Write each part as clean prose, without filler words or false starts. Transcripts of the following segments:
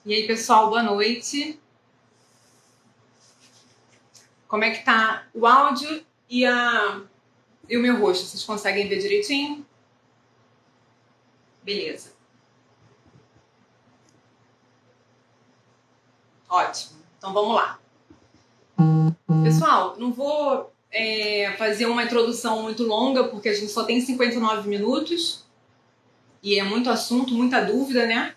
E aí, pessoal, boa noite. Como é que tá o áudio e o meu rosto? Vocês conseguem ver direitinho? Beleza. Ótimo. Então vamos lá. Pessoal, não vou fazer uma introdução muito longa, porque a gente só tem 59 minutos e é muito assunto, muita dúvida, né?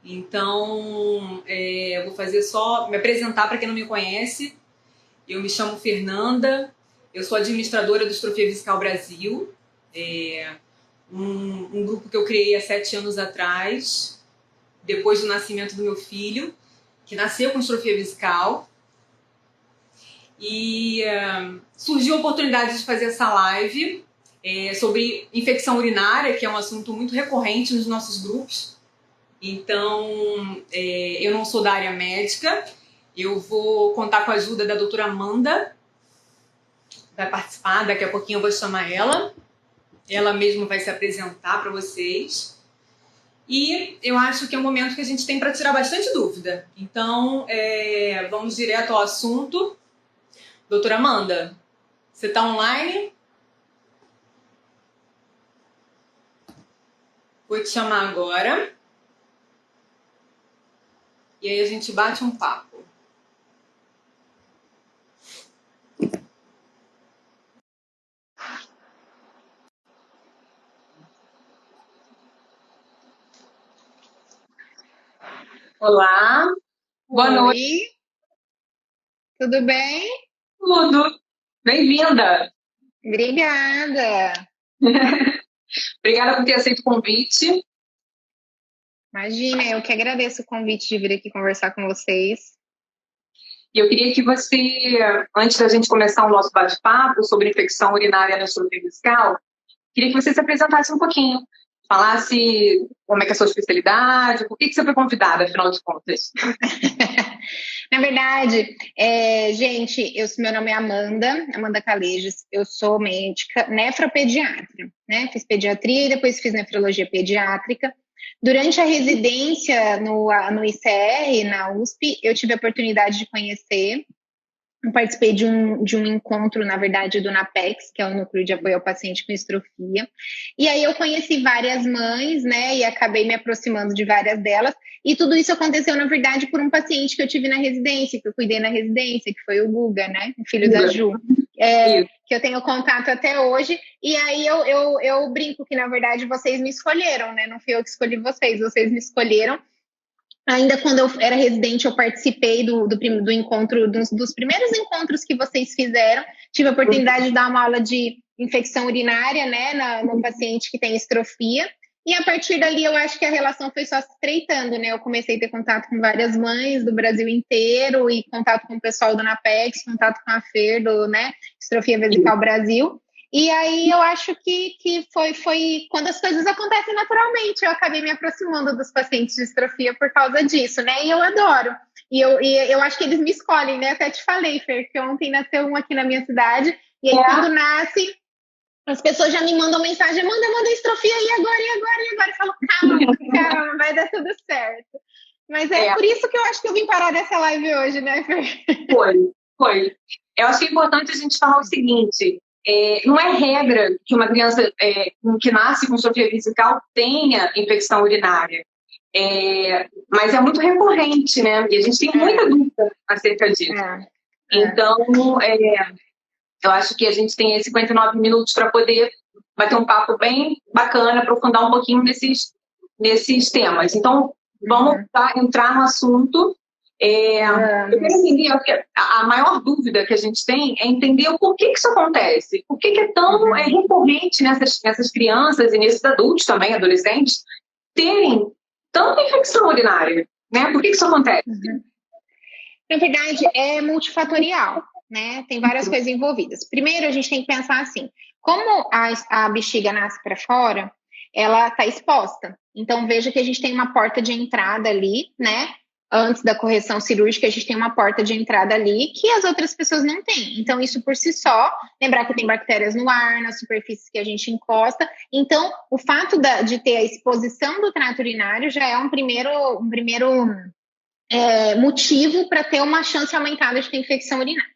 Então, eu vou fazer só me apresentar para quem não me conhece. Eu me chamo Fernanda, eu sou administradora do Distrofia Vesical Brasil, um grupo que eu criei há 7 anos atrás, depois do nascimento do meu filho, que nasceu com distrofia vesical. E surgiu a oportunidade de fazer essa live sobre infecção urinária, que é um assunto muito recorrente nos nossos grupos. Então, eu não sou da área médica, eu vou contar com a ajuda da doutora Amanda, vai participar, daqui a pouquinho eu vou chamar ela. Ela mesma vai se apresentar para vocês. E eu acho que é um momento que a gente tem para tirar bastante dúvida. Então, vamos direto ao assunto. Doutora Amanda, você está online? Vou te chamar agora. E aí a gente bate um papo. Olá, boa noite. Oi, tudo bem? Tudo. Bem-vinda. Obrigada. Obrigada por ter aceito o convite. Imagina, eu que agradeço o convite de vir aqui conversar com vocês. E eu queria que você, antes da gente começar o nosso bate-papo sobre infecção urinária na distrofia vesical, queria que você se apresentasse um pouquinho, falasse como é que é a sua especialidade, por que você foi convidada, afinal de contas. Na verdade, gente, meu nome é Amanda Caleges, eu sou médica nefropediatra, né? Fiz pediatria e depois fiz nefrologia pediátrica. Durante a residência no ICR, na USP, eu tive a oportunidade de conhecer. Eu participei de um encontro, na verdade, do NAPEX, que é o Núcleo de Apoio ao Paciente com Distrofia. E aí eu conheci várias mães, né, e acabei me aproximando de várias delas. E tudo isso aconteceu, na verdade, por um paciente que eu tive na residência, que eu cuidei na residência, que foi o Guga, né, o filho da Ju, que eu tenho contato até hoje. E aí eu brinco que, na verdade, vocês me escolheram, né, não fui eu que escolhi vocês me escolheram. Ainda quando eu era residente, eu participei do encontro, dos primeiros encontros que vocês fizeram. Tive a oportunidade de dar uma aula de infecção urinária, né, no paciente que tem estrofia. E a partir dali, eu acho que a relação foi só se estreitando, né? Eu comecei a ter contato com várias mães do Brasil inteiro e contato com o pessoal do NAPEX, contato com a FER, né, Distrofia Vesical Brasil. E aí eu acho que foi quando as coisas acontecem naturalmente, eu acabei me aproximando dos pacientes de distrofia por causa disso, né? E eu adoro. E eu acho que eles me escolhem, né? Até te falei, Fer, que ontem nasceu um aqui na minha cidade, e aí quando nasce, as pessoas já me mandam mensagem, manda distrofia, e agora? Eu falo, calma, vai dar tudo certo. Mas por isso que eu acho que eu vim parar dessa live hoje, né, Fer? Foi. Eu acho que é importante a gente falar o seguinte, não é regra que uma criança que nasce com distrofia vesical tenha infecção urinária, mas é muito recorrente, né? E a gente tem muita dúvida acerca disso. Então, eu acho que a gente tem 59 minutos para poder bater um papo bem bacana, aprofundar um pouquinho nesses temas. Então, vamos entrar no assunto. Eu quero entender, a maior dúvida que a gente tem é entender o porquê que isso acontece, por que é tão recorrente nessas crianças e nesses adultos também, adolescentes, terem tanta infecção urinária, né? Por que isso acontece? Na verdade, é multifatorial, né? Tem várias coisas envolvidas. Primeiro, a gente tem que pensar assim, como a bexiga nasce para fora, ela está exposta. Então, veja que a gente tem uma porta de entrada ali, né? Antes da correção cirúrgica, a gente tem uma porta de entrada ali que as outras pessoas não têm. Então, isso por si só, lembrar que tem bactérias no ar, nas superfícies que a gente encosta. Então, o fato de ter a exposição do trato urinário já é um primeiro motivo para ter uma chance aumentada de ter infecção urinária.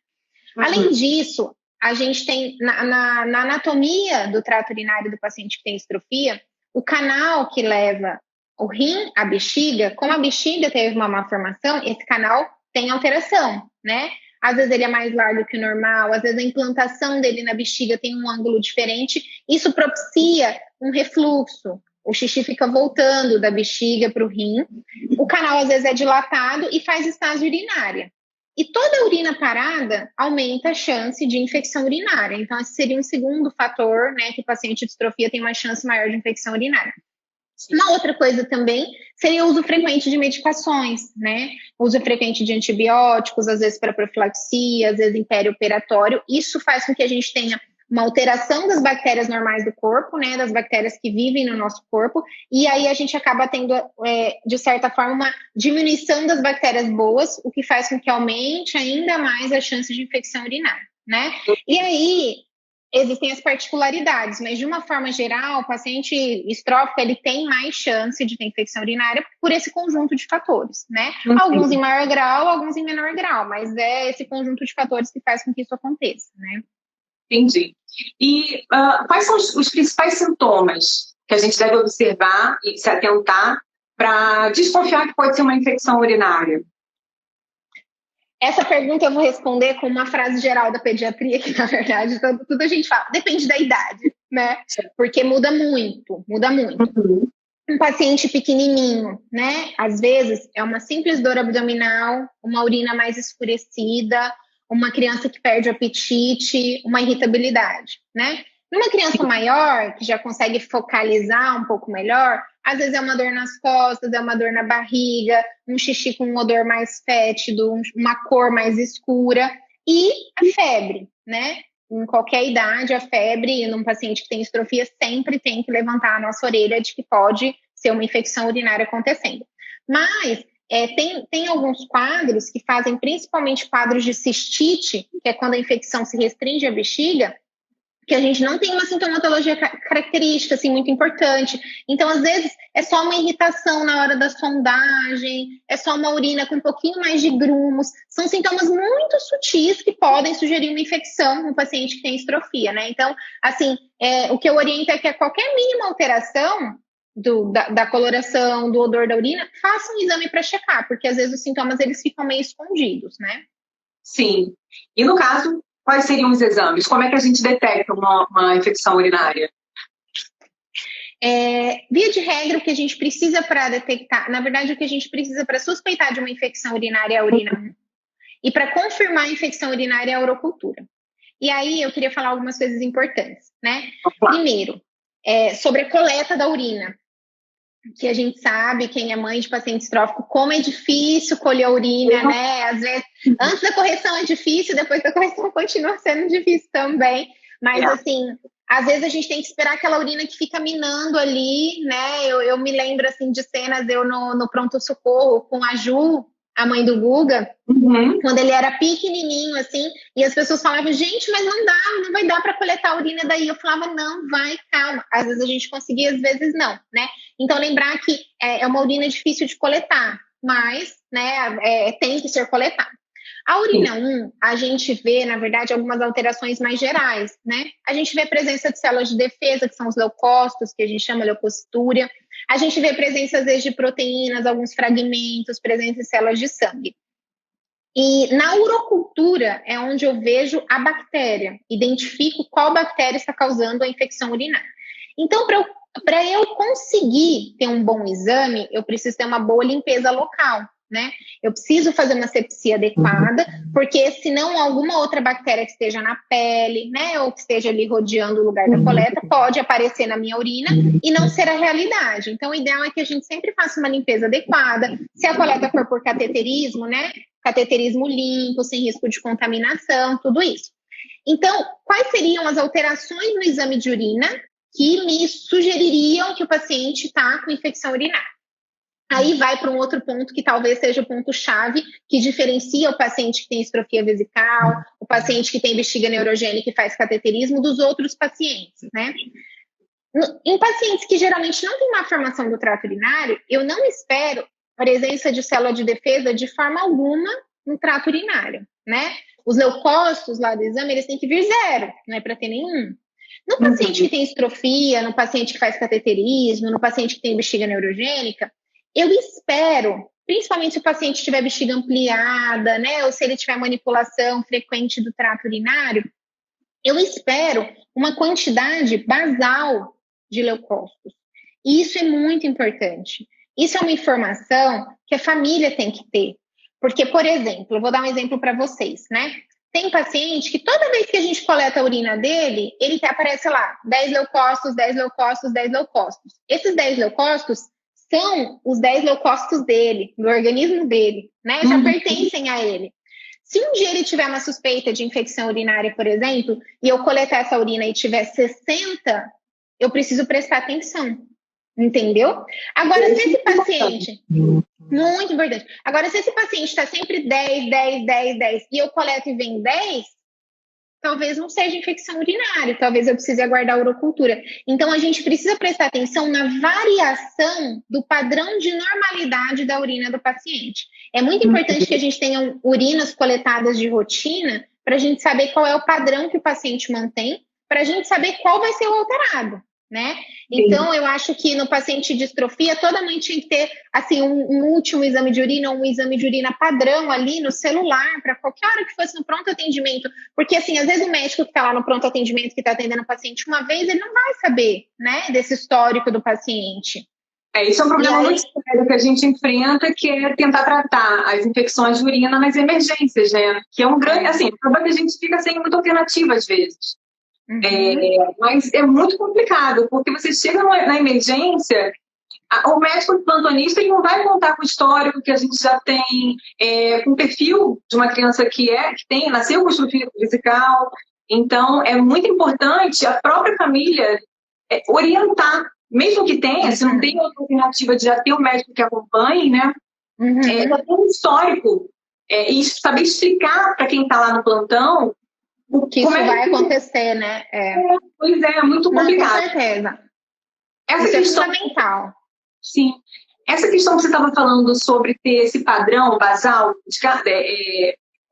Além disso, a gente tem na anatomia do trato urinário do paciente que tem distrofia, o canal que leva o rim à bexiga, como a bexiga teve uma malformação, esse canal tem alteração, né? Às vezes ele é mais largo que o normal, às vezes a implantação dele na bexiga tem um ângulo diferente, isso propicia um refluxo. O xixi fica voltando da bexiga para o rim, o canal às vezes é dilatado e faz estase urinária. E toda urina parada aumenta a chance de infecção urinária. Então, esse seria um segundo fator, né, que o paciente de distrofia tem uma chance maior de infecção urinária. Uma outra coisa também seria o uso frequente de medicações, né? Uso frequente de antibióticos, às vezes para profilaxia, às vezes em perioperatório. Isso faz com que a gente tenha uma alteração das bactérias normais do corpo, né? Das bactérias que vivem no nosso corpo. E aí a gente acaba tendo, de certa forma, uma diminuição das bactérias boas, o que faz com que aumente ainda mais a chance de infecção urinária, né? E aí existem as particularidades, mas de uma forma geral, o paciente estrófico, ele tem mais chance de ter infecção urinária por esse conjunto de fatores, né? Alguns em maior grau, alguns em menor grau, mas é esse conjunto de fatores que faz com que isso aconteça, né? Entendi. E quais são os principais sintomas que a gente deve observar e se atentar para desconfiar que pode ser uma infecção urinária? Essa pergunta eu vou responder com uma frase geral da pediatria, que na verdade tudo a gente fala, depende da idade, né? Porque muda muito, muda muito. Um paciente pequenininho, né? Às vezes é uma simples dor abdominal, uma urina mais escurecida, uma criança que perde o apetite, uma irritabilidade, né? Numa criança maior, que já consegue focalizar um pouco melhor, às vezes é uma dor nas costas, é uma dor na barriga, um xixi com um odor mais fétido, uma cor mais escura e a febre, né? Em qualquer idade, a febre num paciente que tem distrofia sempre tem que levantar a nossa orelha de que pode ser uma infecção urinária acontecendo. Mas tem alguns quadros que fazem, principalmente quadros de cistite, que é quando a infecção se restringe à bexiga, que a gente não tem uma sintomatologia característica, assim, muito importante. Então, às vezes, é só uma irritação na hora da sondagem, é só uma urina com um pouquinho mais de grumos. São sintomas muito sutis que podem sugerir uma infecção no paciente que tem distrofia, né? Então, assim, o que eu oriento é que a qualquer mínima alteração da coloração, do odor da urina, faça um exame para checar, porque às vezes os sintomas, eles ficam meio escondidos, né? Sim. E no caso, quais seriam os exames? Como é que a gente detecta uma infecção urinária? Via de regra, o que a gente precisa para detectar, na verdade, o que a gente precisa para suspeitar de uma infecção urinária é a urina. E para confirmar a infecção urinária é a urocultura. E aí eu queria falar algumas coisas importantes, né? Primeiro, sobre a coleta da urina. Que a gente sabe, quem é mãe de paciente estrófico, como é difícil colher a urina, né? Às vezes, antes da correção é difícil, depois da correção continua sendo difícil também. Mas, assim, às vezes a gente tem que esperar aquela urina que fica minando ali, né? Eu me lembro, assim, de cenas, eu no pronto-socorro com a Ju, a mãe do Guga, quando ele era pequenininho, assim, e as pessoas falavam, gente, mas não vai dar para coletar a urina daí. Eu falava, não, vai, calma. Às vezes a gente conseguia, às vezes não, né? Então, lembrar que é uma urina difícil de coletar, mas, né, tem que ser coletada. A urina 1, a gente vê, na verdade, algumas alterações mais gerais, né? A gente vê presença de células de defesa, que são os leucócitos, que a gente chama leucocitúria. A gente vê presença, às vezes, de proteínas, alguns fragmentos, presença de células de sangue. E na urocultura é onde eu vejo a bactéria, identifico qual bactéria está causando a infecção urinária. Então, para eu conseguir ter um bom exame, eu preciso ter uma boa limpeza local, né? Eu preciso fazer uma sepsia adequada, porque senão alguma outra bactéria que esteja na pele, né, ou que esteja ali rodeando o lugar da coleta, pode aparecer na minha urina e não ser a realidade. Então, o ideal é que a gente sempre faça uma limpeza adequada. Se a coleta for por cateterismo, né, cateterismo limpo, sem risco de contaminação, tudo isso. Então, quais seriam as alterações no exame de urina que me sugeririam que o paciente está com infecção urinária? Aí vai para um outro ponto que talvez seja o ponto-chave, que diferencia o paciente que tem distrofia vesical, o paciente que tem bexiga neurogênica e faz cateterismo dos outros pacientes, né? Em pacientes que geralmente não têm uma formação do trato urinário, eu não espero presença de célula de defesa de forma alguma no trato urinário, né? Os leucócitos lá do exame, eles têm que vir 0, não é para ter nenhum. No paciente que tem estrofia, no paciente que faz cateterismo, no paciente que tem bexiga neurogênica, eu espero, principalmente se o paciente tiver bexiga ampliada, né, ou se ele tiver manipulação frequente do trato urinário, eu espero uma quantidade basal de leucócitos. E isso é muito importante. Isso é uma informação que a família tem que ter. Porque, por exemplo, eu vou dar um exemplo para vocês, né? Tem paciente que toda vez que a gente coleta a urina dele, ele aparece lá, 10 leucócitos, 10 leucócitos, 10 leucócitos. Esses 10 leucócitos são os 10 leucócitos dele, do organismo dele, né? Já pertencem a ele. Se um dia ele tiver uma suspeita de infecção urinária, por exemplo, e eu coletar essa urina e tiver 60, eu preciso prestar atenção. Entendeu? Agora, se esse paciente... Muito importante. Agora, se esse paciente está sempre 10, 10, 10, 10, e eu coleto e vem 10, talvez não seja infecção urinária, talvez eu precise aguardar a urocultura. Então, a gente precisa prestar atenção na variação do padrão de normalidade da urina do paciente. É muito importante que a gente tenha urinas coletadas de rotina para a gente saber qual é o padrão que o paciente mantém, para a gente saber qual vai ser o alterado, né? Então, eu acho que no paciente de distrofia, toda mãe tinha que ter, assim, um último exame de urina, um exame de urina padrão ali no celular, para qualquer hora que fosse no pronto atendimento, porque, assim, às vezes o médico que está lá no pronto atendimento, que está atendendo o paciente uma vez, ele não vai saber, né, desse histórico do paciente. Isso é um problema muito sério que a gente enfrenta, que é tentar tratar as infecções de urina nas emergências, né? Que é um grande, assim, acaba que a gente fica sem muita alternativa às vezes. Mas é muito complicado, porque você chega na emergência, o médico plantonista ele não vai contar com o histórico que a gente já tem, com o perfil de uma criança que nasceu com estrofia vesical. Então, é muito importante a própria família orientar, mesmo que tenha, se não tem outra alternativa de já ter um médico que acompanhe, né? Já ter um histórico e saber explicar para quem está lá no plantão o que isso vai acontecer, né? Pois é muito complicado. Com certeza. Essa questão, é fundamental. Sim. Essa questão que você estava falando sobre ter esse padrão basal,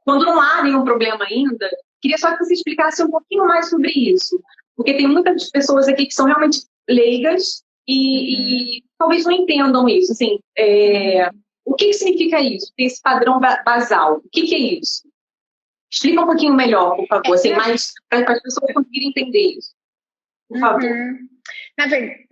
quando não há nenhum problema ainda, queria só que você explicasse um pouquinho mais sobre isso. Porque tem muitas pessoas aqui que são realmente leigas e talvez não entendam isso. Assim, o que significa isso? Ter esse padrão basal. O que é isso? Explica um pouquinho melhor, por favor, assim, mais para as pessoas conseguirem entender isso. Por favor.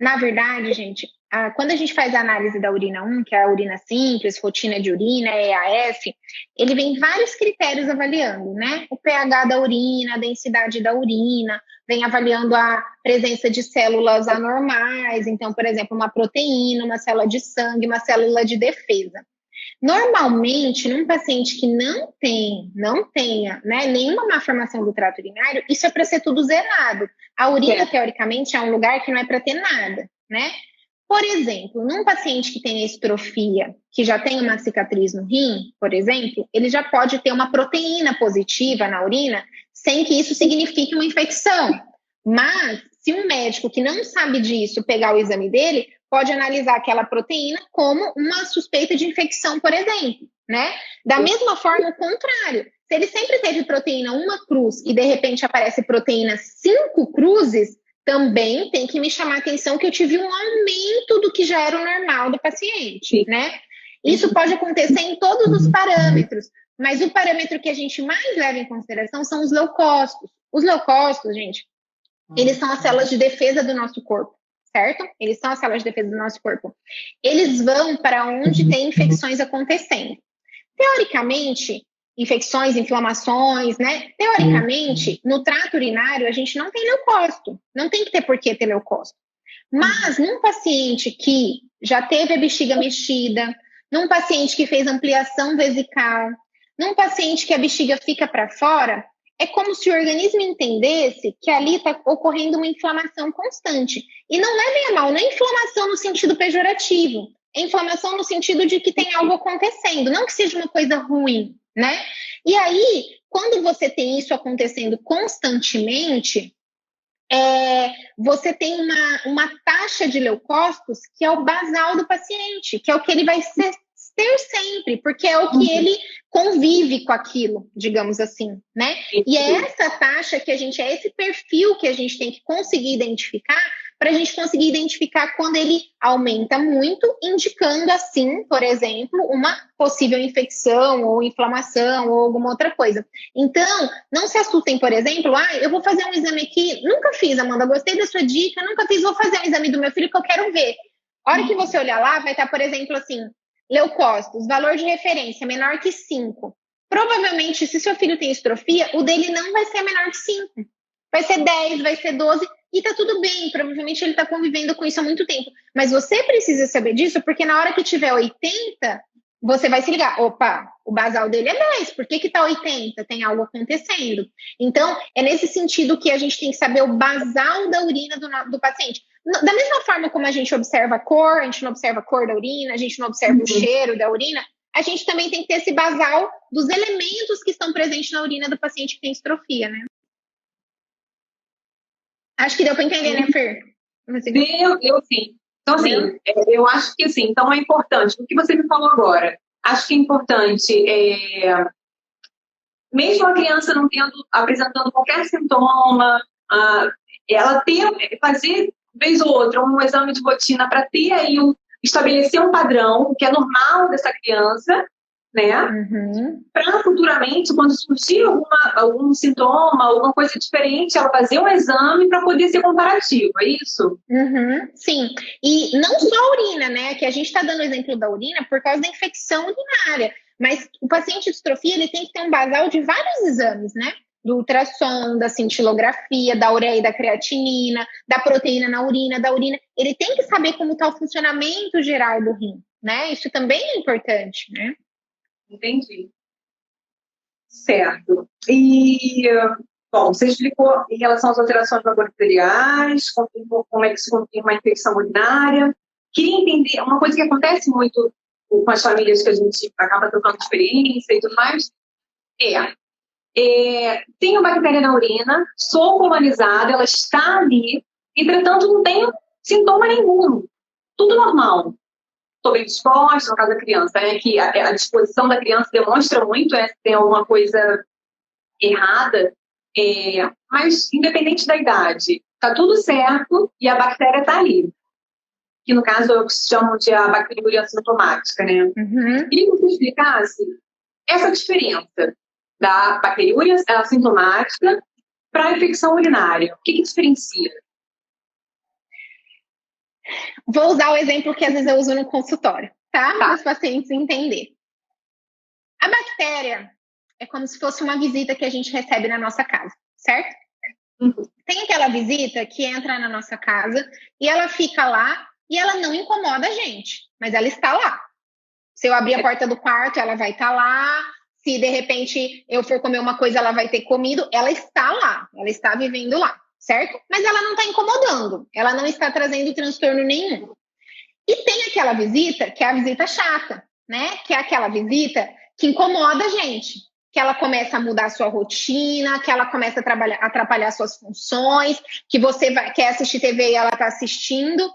Na verdade, gente, quando a gente faz a análise da urina 1, que é a urina simples, rotina de urina, EAF, ele vem vários critérios avaliando, né? O pH da urina, a densidade da urina, vem avaliando a presença de células anormais, então, por exemplo, uma proteína, uma célula de sangue, uma célula de defesa. Normalmente, num paciente que não tenha, né, nenhuma malformação do trato urinário, isso é para ser tudo zerado. A urina, teoricamente, é um lugar que não é para ter nada, né? Por exemplo, num paciente que tem estrofia, que já tem uma cicatriz no rim, por exemplo, ele já pode ter uma proteína positiva na urina, sem que isso signifique uma infecção. Mas, se um médico que não sabe disso pegar o exame dele, pode analisar aquela proteína como uma suspeita de infecção, por exemplo, né? Da mesma forma, o contrário. Se ele sempre teve proteína 1 cruz e, de repente, aparece proteína 5 cruzes, também tem que me chamar a atenção que eu tive um aumento do que já era o normal do paciente, né? Isso pode acontecer em todos os parâmetros, mas o parâmetro que a gente mais leva em consideração são os leucócitos. Os leucócitos, gente, eles são as células de defesa do nosso corpo, certo? Eles são as células de defesa do nosso corpo. Eles vão para onde tem infecções acontecendo. Teoricamente, infecções, inflamações, né? Teoricamente, no trato urinário, a gente não tem leucócito. Não tem que ter por que ter leucócito. Mas, num paciente que já teve a bexiga mexida, num paciente que fez ampliação vesical, num paciente que a bexiga fica para fora, é como se o organismo entendesse que ali está ocorrendo uma inflamação constante. E não levem a mal, não é inflamação no sentido pejorativo, é inflamação no sentido de que tem algo acontecendo, não que seja uma coisa ruim, né? E aí, quando você tem isso acontecendo constantemente, você tem uma taxa de leucócitos que é o basal do paciente, que é o que ele vai sempre, porque é o que ele convive com aquilo, digamos assim, né? E é essa taxa que é esse perfil que a gente tem que conseguir identificar para a gente conseguir identificar quando ele aumenta muito, indicando assim, por exemplo, uma possível infecção ou inflamação ou alguma outra coisa. Então, não se assustem, por exemplo, eu vou fazer um exame aqui, nunca fiz, Amanda, gostei da sua dica, nunca fiz, vou fazer um exame do meu filho que eu quero ver. A hora que você olhar lá, vai estar, por exemplo, assim, leucócitos, valor de referência menor que 5. Provavelmente, se seu filho tem distrofia, o dele não vai ser menor que 5. Vai ser 10, vai ser 12, e tá tudo bem, provavelmente ele tá convivendo com isso há muito tempo. Mas você precisa saber disso, porque na hora que tiver 80, você vai se ligar, opa, o basal dele é 10, por que tá 80? Tem algo acontecendo. Então, é nesse sentido que a gente tem que saber o basal da urina do paciente. Da mesma forma como a gente observa a cor, a gente não observa a cor da urina, a gente não observa o cheiro da urina, a gente também tem que ter esse basal dos elementos que estão presentes na urina do paciente que tem distrofia, né? Acho que deu para entender, né, Fer? Deu sim. Então, assim, eu acho que, assim, então é importante, o que você me falou agora, acho que é importante, mesmo a criança não apresentando qualquer sintoma, ela fazer, vez ou outra, um exame de rotina para ter aí, estabelecer um padrão, que é normal dessa criança, né? Para futuramente, quando surgir algum sintoma, alguma coisa diferente, ela fazer um exame para poder ser comparativo, é isso? Sim, e não só a urina, né? Que a gente está dando o exemplo da urina por causa da infecção urinária, mas o paciente de distrofia ele tem que ter um basal de vários exames, né? Do ultrassom, da cintilografia, da ureia e da creatinina, da proteína na urina, da urina. Ele tem que saber como está o funcionamento geral do rim, né? Isso também é importante, né? Entendi. Certo. E, bom, você explicou em relação às alterações laboratoriais, como é que se confirma a infecção urinária. Queria entender, uma coisa que acontece muito com as famílias que a gente acaba trocando experiência e tudo mais, tenho bactéria na urina, sou colonizada, ela está ali, entretanto não tenho sintoma nenhum. Tudo normal. Estou bem disposta, no caso da criança, né, que a disposição da criança demonstra muito se tem alguma coisa errada, mas independente da idade, está tudo certo e a bactéria está ali. Que no caso é o que se chama de a bacteriúria assintomática, né? Queria que você explicasse essa diferença da bacteriúria assintomática para a infecção urinária. O que diferencia? Vou usar o exemplo que às vezes eu uso no consultório, tá? Para os pacientes entenderem. A bactéria é como se fosse uma visita que a gente recebe na nossa casa, certo? Tem aquela visita que entra na nossa casa e ela fica lá e ela não incomoda a gente, mas ela está lá. Se eu abrir a porta do quarto, ela vai estar lá. Se de repente eu for comer uma coisa, ela vai ter comido. Ela está lá, ela está vivendo lá. Certo? Mas ela não está incomodando, ela não está trazendo transtorno nenhum. E tem aquela visita que é a visita chata, né? Que é aquela visita que incomoda a gente, que ela começa a mudar a sua rotina, que ela começa a atrapalhar suas funções, que você quer assistir TV e ela está assistindo.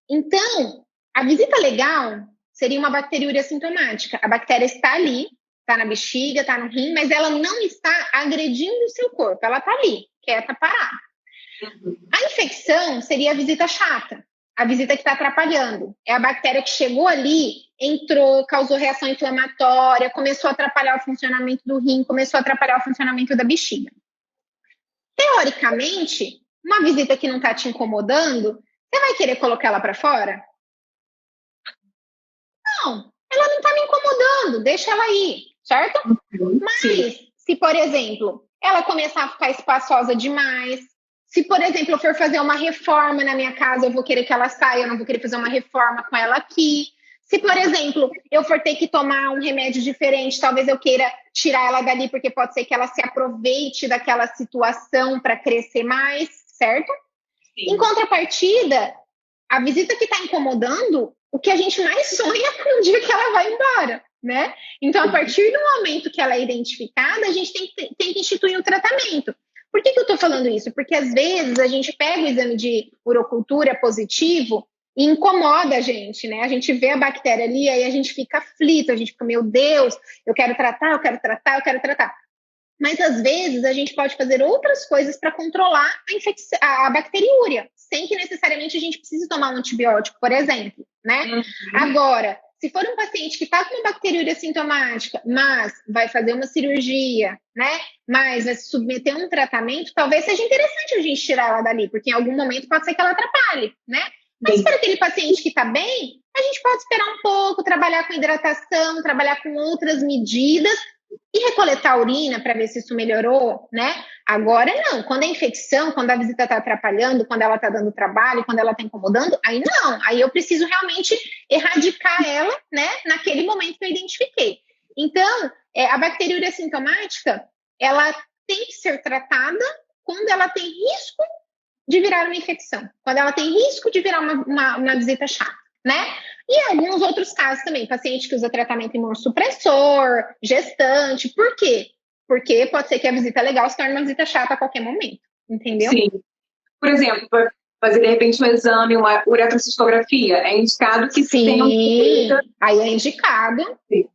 Então, a visita legal seria uma bacteriúria assintomática. A bactéria está ali, está na bexiga, está no rim, mas ela não está agredindo o seu corpo, ela está ali, quieta, parada. A infecção seria a visita chata, a visita que está atrapalhando. É a bactéria que chegou ali, entrou, causou reação inflamatória, começou a atrapalhar o funcionamento do rim, começou a atrapalhar o funcionamento da bexiga. Teoricamente, uma visita que não está te incomodando, você vai querer colocar ela para fora? Não, ela não está me incomodando, deixa ela aí, certo? Mas, se, por exemplo, ela começar a ficar espaçosa demais, se, por exemplo, eu for fazer uma reforma na minha casa, eu vou querer que ela saia, eu não vou querer fazer uma reforma com ela aqui. Se, por exemplo, eu for ter que tomar um remédio diferente, talvez eu queira tirar ela dali, porque pode ser que ela se aproveite daquela situação para crescer mais, certo? Sim. Em contrapartida, a visita que está incomodando, o que a gente mais sonha é o dia que ela vai embora, né? Então, a partir do momento que ela é identificada, a gente tem que instituir o tratamento. Por que eu estou falando isso? Porque, às vezes, a gente pega o exame de urocultura positivo E incomoda a gente, né? A gente vê a bactéria ali, aí a gente fica aflito, a gente fica, meu Deus, eu quero tratar, eu quero tratar, eu quero tratar. Mas às vezes a gente pode fazer outras coisas para controlar a bacteriúria, sem que necessariamente a gente precise tomar um antibiótico, por exemplo, né? Uhum. Agora, se for um paciente que está com uma bacteriúria sintomática, mas vai fazer uma cirurgia, né? Mas vai se submeter a um tratamento, talvez seja interessante a gente tirar ela dali, porque em algum momento pode ser que ela atrapalhe, né? Mas para aquele paciente que está bem, a gente pode esperar um pouco, trabalhar com hidratação, trabalhar com outras medidas e recoletar a urina para ver se isso melhorou, né? Agora não, quando é infecção, quando a visita está atrapalhando, quando ela está dando trabalho, quando ela está incomodando, aí não, aí eu preciso realmente erradicar ela, né, naquele momento que eu identifiquei. Então, a bacteriúria sintomática, ela tem que ser tratada quando ela tem risco de virar uma infecção, quando ela tem risco de virar uma visita chata, né? E alguns outros casos também, paciente que usa tratamento imunossupressor, gestante, por quê? Porque pode ser que a visita legal se torne uma visita chata a qualquer momento, entendeu? Sim. Por exemplo, para fazer de repente um exame, uma uretrocistografia, é indicado que sim, tenha aí é indicado. Sim.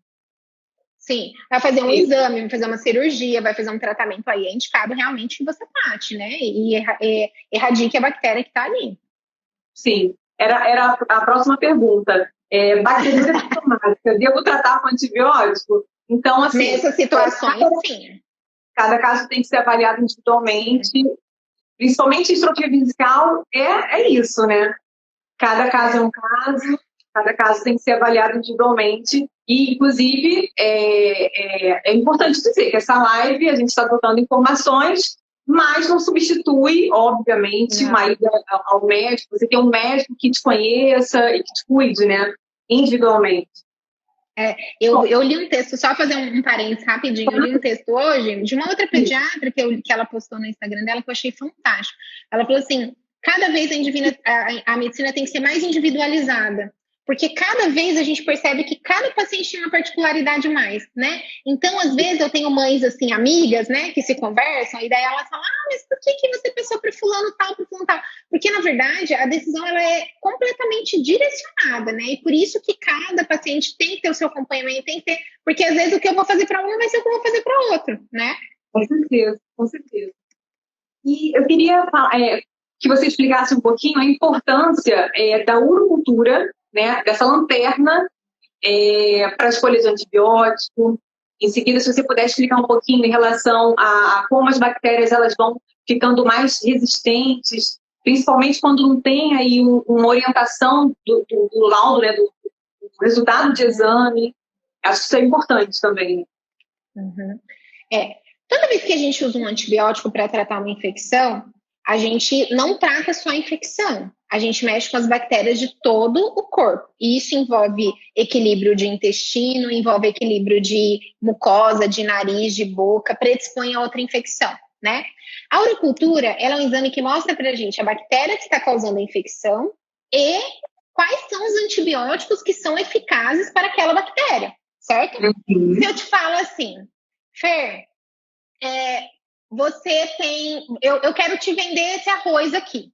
Sim, vai fazer um exame, vai fazer uma cirurgia, vai fazer um tratamento, aí é indicado realmente que você trate, né? E erradique a bactéria que está ali. Sim, era a próxima pergunta. Bacteriúria sintomática, devo tratar com antibiótico? Então, assim... Nessas situações, sim. Cada caso tem que ser avaliado individualmente, principalmente estrofia vesical, é isso, né? Cada caso é um caso, cada caso tem que ser avaliado individualmente. E, inclusive, é importante dizer que essa live a gente está trocando informações, mas não substitui, obviamente, uma ida ao médico. Você tem um médico que te conheça e que te cuide, né? Individualmente. Eu li um texto, só fazer um parênteses rapidinho, eu li um texto hoje de uma outra pediatra que ela postou no Instagram dela, que eu achei fantástico. Ela falou assim, cada vez a medicina tem que ser mais individualizada, porque cada vez a gente percebe que cada paciente tem uma particularidade mais, né? Então, às vezes, eu tenho mães, assim, amigas, né, que se conversam, e daí elas falam, mas por que você pensou para fulano tal, para fulano tal? Porque, na verdade, a decisão, ela é completamente direcionada, né? E por isso que cada paciente tem que ter o seu acompanhamento, tem que ter, porque às vezes o que eu vou fazer para um vai ser o que eu vou fazer para outro, né? Com certeza, com certeza. E eu queria que você explicasse um pouquinho a importância da urocultura, né, dessa lanterna para a escolha de antibiótico. Em seguida, se você puder explicar um pouquinho em relação a como as bactérias elas vão ficando mais resistentes, principalmente quando não tem aí uma orientação do laudo, né, do resultado de exame. Acho que isso é importante também. Uhum. Toda vez que a gente usa um antibiótico para tratar uma infecção, a gente não trata só a infecção, a gente mexe com as bactérias de todo o corpo. E isso envolve equilíbrio de intestino, envolve equilíbrio de mucosa, de nariz, de boca, predispõe a outra infecção, né? A urocultura, ela é um exame que mostra para a gente a bactéria que está causando a infecção e quais são os antibióticos que são eficazes para aquela bactéria, certo? Uhum. Se eu te falo assim, Fer, você tem... Eu quero te vender esse arroz aqui.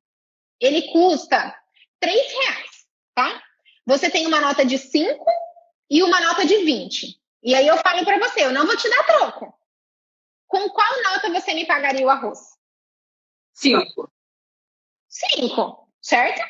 Ele custa R$3, tá? Você tem uma nota de 5 e uma nota de 20. E aí eu falo para você, eu não vou te dar troco. Com qual nota você me pagaria o arroz? 5. 5, certo?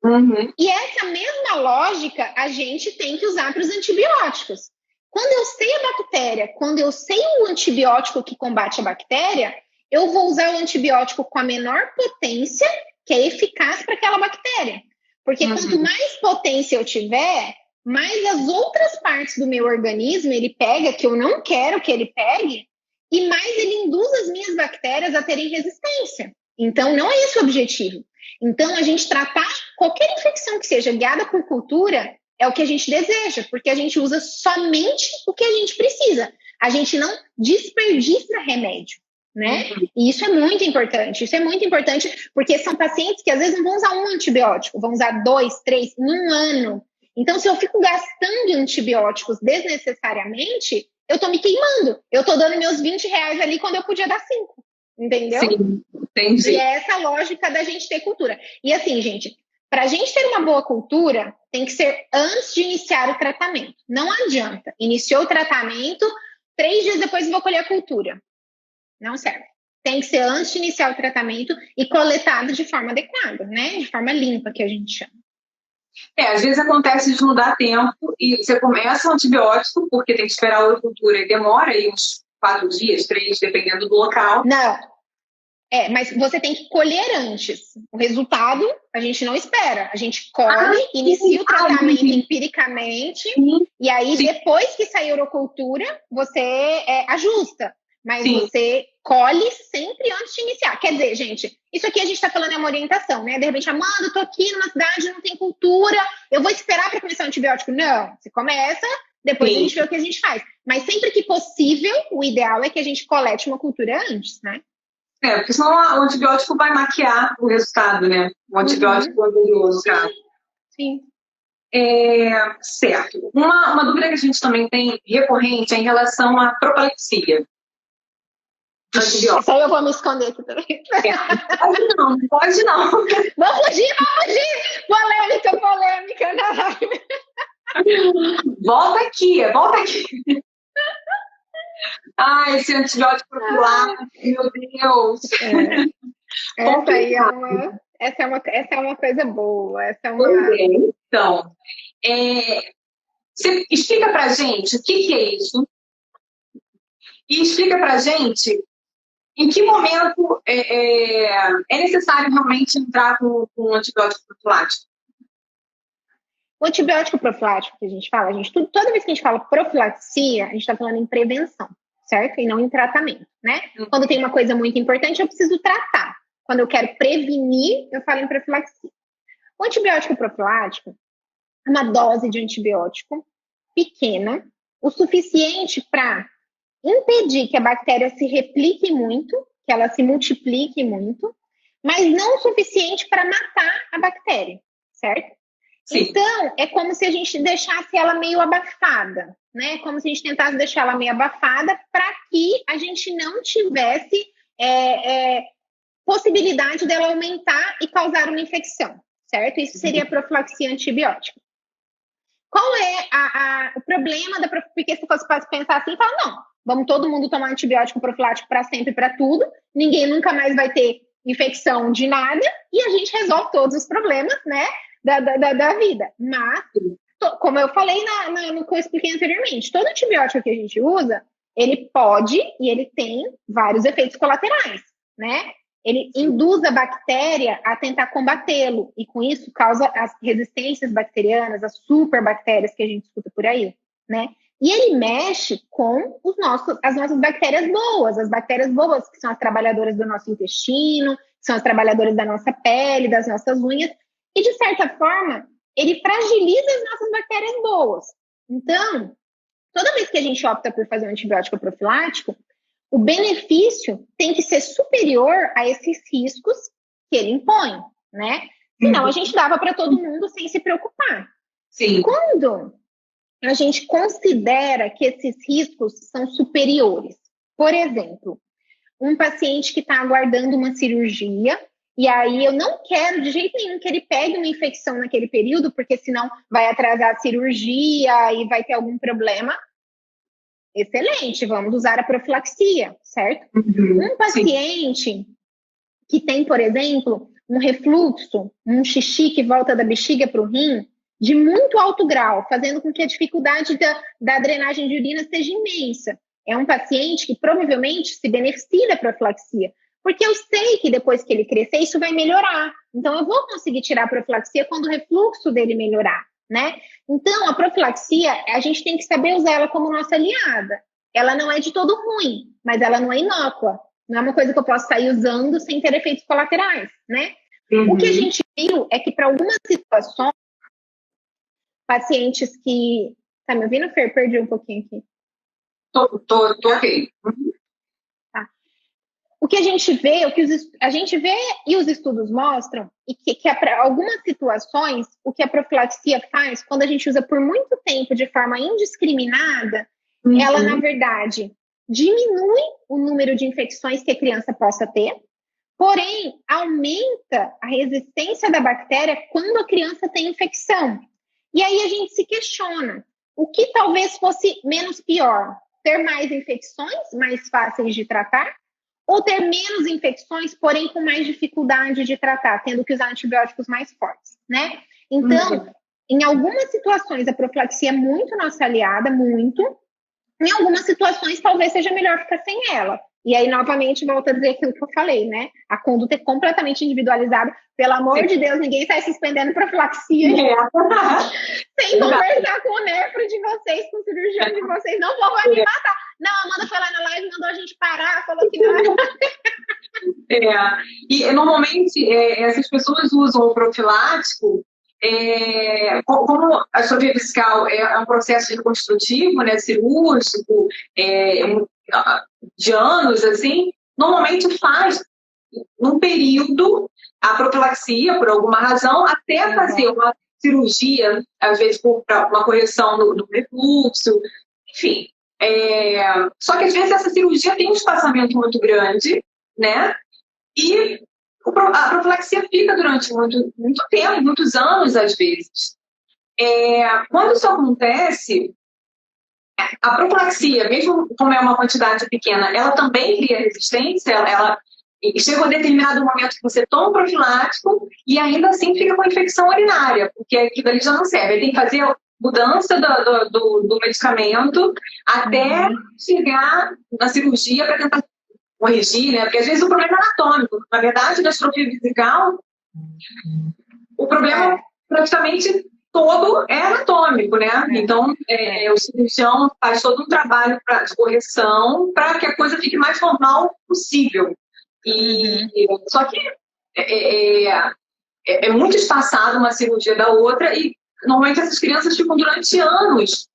Uhum. E essa mesma lógica a gente tem que usar para os antibióticos. Quando eu sei a bactéria, quando eu sei o antibiótico que combate a bactéria, eu vou usar o antibiótico com a menor potência, que é eficaz para aquela bactéria. Porque quanto mais potência eu tiver, mais as outras partes do meu organismo ele pega, que eu não quero que ele pegue, e mais ele induz as minhas bactérias a terem resistência. Então, não é esse o objetivo. Então, a gente tratar qualquer infecção que seja guiada por cultura é o que a gente deseja, porque a gente usa somente o que a gente precisa. A gente não desperdiça remédio, né? E isso é muito importante. Isso é muito importante porque são pacientes que às vezes não vão usar um antibiótico, vão usar 2, 3, num ano. Então, se eu fico gastando antibióticos desnecessariamente, eu tô me queimando. Eu tô dando meus R$20 ali quando eu podia dar 5. Entendeu? Sim, entendi. E é essa lógica da gente ter cultura. E assim, gente, Para a gente ter uma boa cultura, tem que ser antes de iniciar o tratamento. Não adianta. Iniciou o tratamento, 3 dias depois vou colher a cultura. Não serve. Tem que ser antes de iniciar o tratamento e coletado de forma adequada, né? De forma limpa, que a gente chama. Às vezes acontece de não dar tempo e você começa o antibiótico, porque tem que esperar a cultura e demora aí uns 4 dias, 3, dependendo do local. Não. Mas você tem que colher antes. O resultado, a gente não espera. A gente colhe, inicia o tratamento empiricamente, e aí, depois que sair a urocultura, você ajusta. Mas você colhe sempre antes de iniciar. Quer dizer, gente, isso aqui a gente está falando é uma orientação, né? De repente, Amanda, eu tô aqui numa cidade, não tem cultura, eu vou esperar para começar o antibiótico. Não, você começa, depois a gente vê o que a gente faz. Mas sempre que possível, o ideal é que a gente colete uma cultura antes, né? Porque senão o antibiótico vai maquiar o resultado, né? O antibiótico orgulhoso, cara. Sim. Certo. Uma dúvida que a gente também tem recorrente é em relação à profilaxia. Isso aí eu vou me esconder aqui também. Pode não. Vamos fugir. Polêmica. Volta aqui. Esse antibiótico profilático, meu Deus. Essa é uma coisa boa. Então, você explica pra gente o que é isso e explica pra gente em que momento é necessário realmente entrar com um antibiótico profilático. O antibiótico profilático que a gente fala, toda vez que a gente fala profilaxia, a gente está falando em prevenção, certo? E não em tratamento, né? Quando tem uma coisa muito importante, eu preciso tratar. Quando eu quero prevenir, eu falo em profilaxia. O antibiótico profilático é uma dose de antibiótico pequena, o suficiente para impedir que a bactéria se replique muito, que ela se multiplique muito, mas não o suficiente para matar a bactéria, certo? Sim. Então, é como se a gente deixasse ela meio abafada, né? Como se a gente tentasse deixar ela meio abafada para que a gente não tivesse possibilidade dela aumentar e causar uma infecção, certo? Isso seria a profilaxia antibiótica. Qual é o problema da profilaxia? Porque se fosse para pensar assim, fala, não, vamos todo mundo tomar antibiótico profilático para sempre, para tudo, ninguém nunca mais vai ter infecção de nada e a gente resolve todos os problemas, né, da vida. Mas, como eu falei no que eu expliquei anteriormente, todo antibiótico que a gente usa, ele pode e ele tem vários efeitos colaterais, né? Ele induz a bactéria a tentar combatê-lo e com isso causa as resistências bacterianas, as superbactérias que a gente escuta por aí, né? E ele mexe com as nossas bactérias boas, as bactérias boas que são as trabalhadoras do nosso intestino, são as trabalhadoras da nossa pele, das nossas unhas, e de certa forma ele fragiliza as nossas bactérias boas. Então, toda vez que a gente opta por fazer um antibiótico profilático, o benefício tem que ser superior a esses riscos que ele impõe, né? Senão a gente dava para todo mundo sem se preocupar. Sim. Quando a gente considera que esses riscos são superiores, por exemplo, um paciente que está aguardando uma cirurgia, e aí eu não quero de jeito nenhum que ele pegue uma infecção naquele período, porque senão vai atrasar a cirurgia e vai ter algum problema. Excelente, vamos usar a profilaxia, certo? Um paciente que tem, por exemplo, um refluxo, um xixi que volta da bexiga para o rim, de muito alto grau, fazendo com que a dificuldade da drenagem de urina seja imensa. É um paciente que provavelmente se beneficia da profilaxia, porque eu sei que depois que ele crescer, isso vai melhorar. Então, eu vou conseguir tirar a profilaxia quando o refluxo dele melhorar, né? Então, a profilaxia, a gente tem que saber usar ela como nossa aliada. Ela não é de todo ruim, mas ela não é inócua. Não é uma coisa que eu posso sair usando sem ter efeitos colaterais, né? O que a gente viu é que para algumas situações, pacientes que... Tá me ouvindo, Fer? Perdi um pouquinho aqui. Tô ok. Tá. O que a gente vê, e os estudos mostram, e que para algumas situações, o que a profilaxia faz, quando a gente usa por muito tempo de forma indiscriminada, ela, na verdade, diminui o número de infecções que a criança possa ter, porém, aumenta a resistência da bactéria quando a criança tem infecção. E aí a gente se questiona, o que talvez fosse menos pior? Ter mais infecções, mais fáceis de tratar, ou ter menos infecções, porém com mais dificuldade de tratar, tendo que usar antibióticos mais fortes, né? Então, em algumas situações, a profilaxia é muito nossa aliada, muito. Em algumas situações, talvez seja melhor ficar sem ela. E aí, novamente, volto a dizer aquilo que eu falei, né? A conduta é completamente individualizada. Pelo amor de Deus, ninguém sai suspendendo profilaxia sem conversar com o nefro de vocês, com o cirurgião de vocês. Não vão me matar. Não, a Amanda foi lá na live, mandou a gente parar, falou que não. E normalmente essas pessoas usam o profilático como a atrofia vesical é um processo reconstrutivo, né, cirúrgico, de anos, assim, normalmente faz num período a profilaxia, por alguma razão, até fazer uma cirurgia, às vezes por uma correção do refluxo, enfim. Só que às vezes essa cirurgia tem um espaçamento muito grande, né? E a profilaxia fica durante muito tempo, muitos anos, às vezes. Quando isso acontece, a profilaxia, mesmo como é uma quantidade pequena, ela também cria resistência, ela chega a um determinado momento que você toma um profilático e ainda assim fica com infecção urinária, porque aquilo ali já não serve. Ele tem que fazer a mudança do medicamento até chegar na cirurgia para tentar corrigir, né? Porque às vezes o problema é anatômico. Na verdade, na atrofia vesical, o problema praticamente todo é anatômico, né? Então, o cirurgião faz todo um trabalho de correção para que a coisa fique mais normal possível. Só que é muito espaçado uma cirurgia da outra e normalmente essas crianças ficam durante anos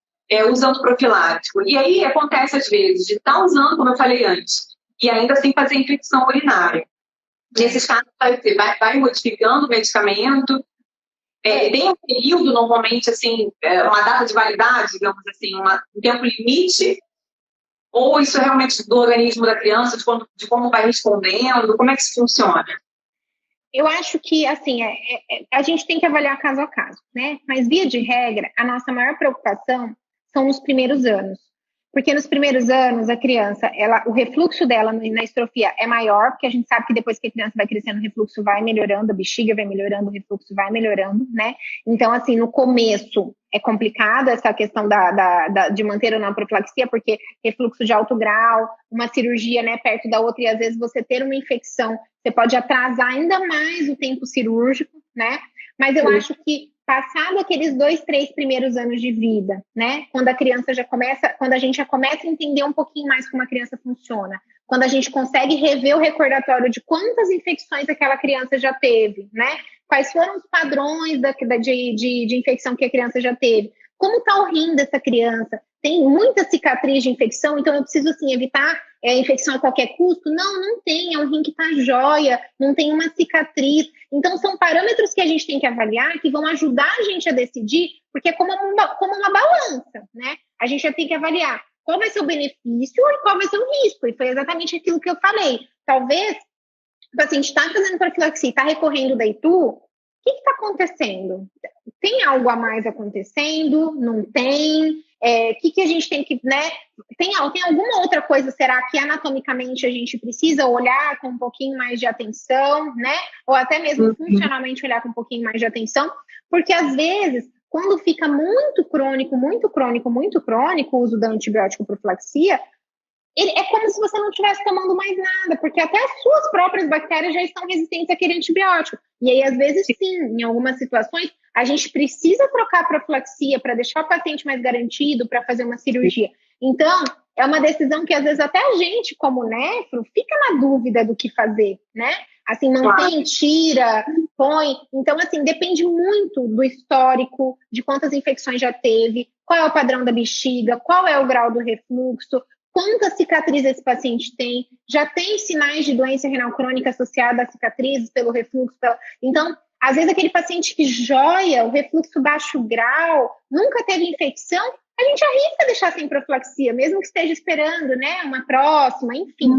usando profilático. E aí acontece às vezes de estar usando, como eu falei antes, e ainda assim fazer infecção urinária. Nesses casos, vai modificando o medicamento. Tem um período, normalmente, assim, uma data de validade, digamos assim, um tempo limite, ou isso é realmente do organismo da criança, de como vai respondendo, como é que isso funciona? Eu acho que, assim, a gente tem que avaliar caso a caso, né? Mas, via de regra, a nossa maior preocupação são os primeiros anos. Porque nos primeiros anos, a criança, o refluxo dela na estrofia é maior, porque a gente sabe que depois que a criança vai crescendo, o refluxo vai melhorando, a bexiga vai melhorando, o refluxo vai melhorando, né? Então, assim, no começo é complicado essa questão de manter ou não a profilaxia, porque refluxo de alto grau, uma cirurgia, né, perto da outra, e às vezes você ter uma infecção, você pode atrasar ainda mais o tempo cirúrgico, né? Mas eu acho que passado aqueles 2, 3 primeiros anos de vida, né? Quando a gente já começa a entender um pouquinho mais como a criança funciona, quando a gente consegue rever o recordatório de quantas infecções aquela criança já teve, né? Quais foram os padrões de infecção que a criança já teve? Como está o rim dessa criança? Tem muita cicatriz de infecção, então eu preciso, assim, evitar infecção a qualquer custo? Não tem, é um rim que está jóia, não tem uma cicatriz. Então, são parâmetros que a gente tem que avaliar, que vão ajudar a gente a decidir, porque é como uma balança, né? A gente já tem que avaliar qual vai ser o benefício e qual vai ser o risco. E foi exatamente aquilo que eu falei. Talvez o paciente está fazendo profilaxia, está recorrendo da ITU, o que está acontecendo? Tem algo a mais acontecendo? Não tem? O que a gente tem que, né? Tem alguma outra coisa, será que anatomicamente a gente precisa olhar com um pouquinho mais de atenção, né? Ou até mesmo funcionalmente olhar com um pouquinho mais de atenção? Porque às vezes, quando fica muito crônico o uso da antibiótico profilaxia, é como se você não estivesse tomando mais nada, porque até as suas próprias bactérias já estão resistentes àquele antibiótico. E aí, às vezes, sim, em algumas situações, a gente precisa trocar a profilaxia para deixar o paciente mais garantido, para fazer uma cirurgia. Então, é uma decisão que, às vezes, até a gente, como nefro, fica na dúvida do que fazer, né? Assim, mantém, tira, põe. Então, assim, depende muito do histórico, de quantas infecções já teve, qual é o padrão da bexiga, qual é o grau do refluxo, quantas cicatrizes esse paciente tem, já tem sinais de doença renal crônica associada a cicatrizes pelo refluxo. Então, às vezes aquele paciente que jóia, o refluxo baixo grau, nunca teve infecção, a gente arrisca deixar sem profilaxia, mesmo que esteja esperando, né, uma próxima, enfim.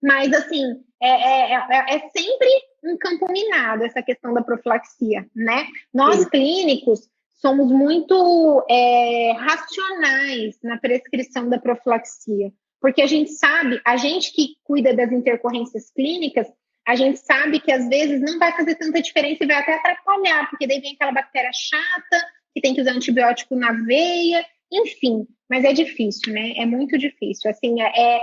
Mas, assim, é sempre um campo minado essa questão da profilaxia, né? Nós, clínicos, somos muito racionais na prescrição da profilaxia, porque a gente sabe, a gente que cuida das intercorrências clínicas, a gente sabe que às vezes não vai fazer tanta diferença e vai até atrapalhar, porque daí vem aquela bactéria chata, que tem que usar antibiótico na veia, enfim, mas é difícil, né? É muito difícil, assim, é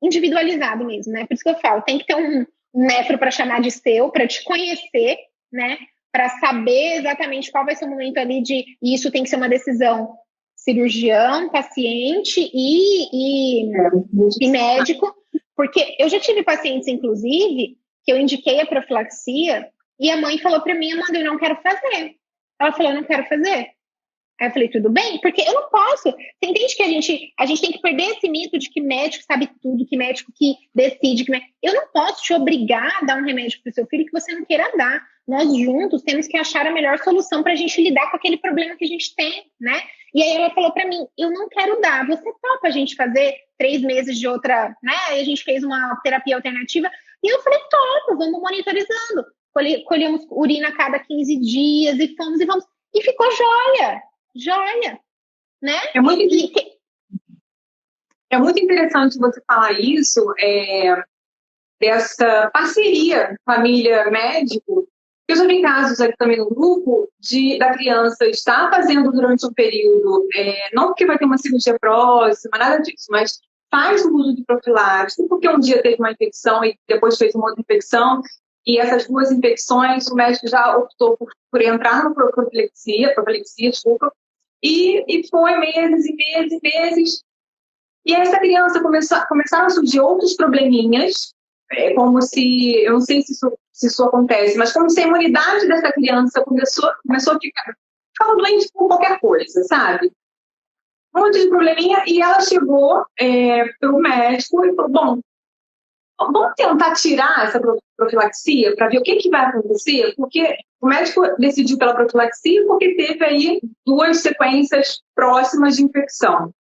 individualizado mesmo, né? Por isso que eu falo, tem que ter um nefro para chamar de seu, para te conhecer, né? Para saber exatamente qual vai ser o momento ali e isso tem que ser uma decisão cirurgião, paciente e médico, porque eu já tive pacientes, inclusive, que eu indiquei a profilaxia e a mãe falou para mim, Amanda, eu não quero fazer. Ela falou, eu não quero fazer. Aí eu falei, tudo bem? Porque eu não posso. Você entende que a gente tem que perder esse mito de que médico sabe tudo, que médico que decide. Eu não posso te obrigar a dar um remédio para o seu filho que você não queira dar. Nós juntos temos que achar a melhor solução para a gente lidar com aquele problema que a gente tem, né? E aí ela falou para mim, eu não quero dar. Você topa a gente fazer 3 meses de outra, né? Aí a gente fez uma terapia alternativa. E eu falei, topo, vamos monitorizando. Colhemos urina a cada 15 dias e fomos e vamos. E ficou joia, né? É muito interessante você falar isso, dessa parceria família-médico. Eu já vi casos aqui também no grupo da criança estar fazendo durante um período, não porque vai ter uma cirurgia próxima, nada disso, mas faz o uso de profilático, porque um dia teve uma infecção e depois fez uma outra infecção, e essas 2 infecções, o médico já optou por entrar na profilaxia, desculpa, e foi meses e meses e meses. E essa criança começaram a surgir outros probleminhas, como se, eu não sei se isso acontece, mas como se a imunidade dessa criança começou a ficava doente com qualquer coisa, sabe? Um monte de probleminha, e ela chegou para o médico e falou, bom, vamos tentar tirar essa profilaxia para ver o que vai acontecer, porque o médico decidiu pela profilaxia porque teve aí 2 sequências próximas de infecção.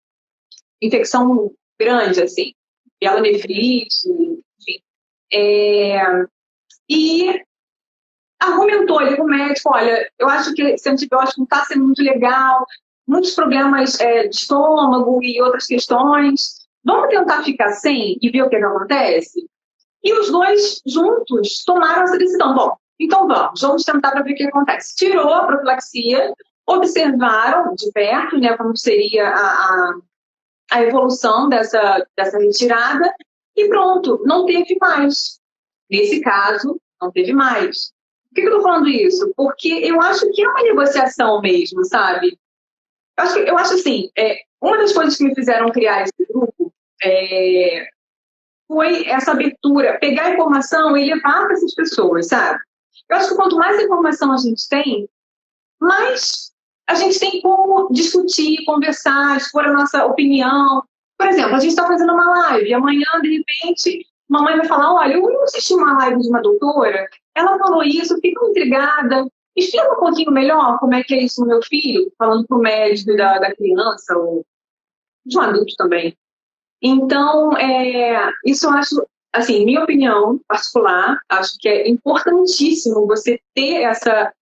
Infecção grande, assim, pielonefrite, enfim. E argumentou ali com o médico, olha, eu acho que esse antibiótico não está sendo muito legal, muitos problemas de estômago e outras questões. Vamos tentar ficar sem e ver o que acontece? E os 2 juntos tomaram essa decisão. Bom, então vamos tentar para ver o que acontece. Tirou a profilaxia, observaram de perto, né, como seria a evolução dessa retirada e pronto, não teve mais. Nesse caso, não teve mais. Por que eu estou falando isso? Porque eu acho que é uma negociação mesmo, sabe? Eu acho assim, uma das coisas que me fizeram criar esse grupo foi essa abertura, pegar a informação e levar para essas pessoas, sabe? Eu acho que quanto mais informação a gente tem, mais a gente tem como discutir, conversar, expor a nossa opinião. Por exemplo, a gente está fazendo uma live, e amanhã, de repente, mamãe vai falar, olha, eu assisti uma live de uma doutora, ela falou isso, fico intrigada, explica um pouquinho melhor como é que é isso no meu filho, falando para o médico da criança, ou de um adulto também. Então, isso eu acho, assim, minha opinião particular, acho que é importantíssimo você ter essa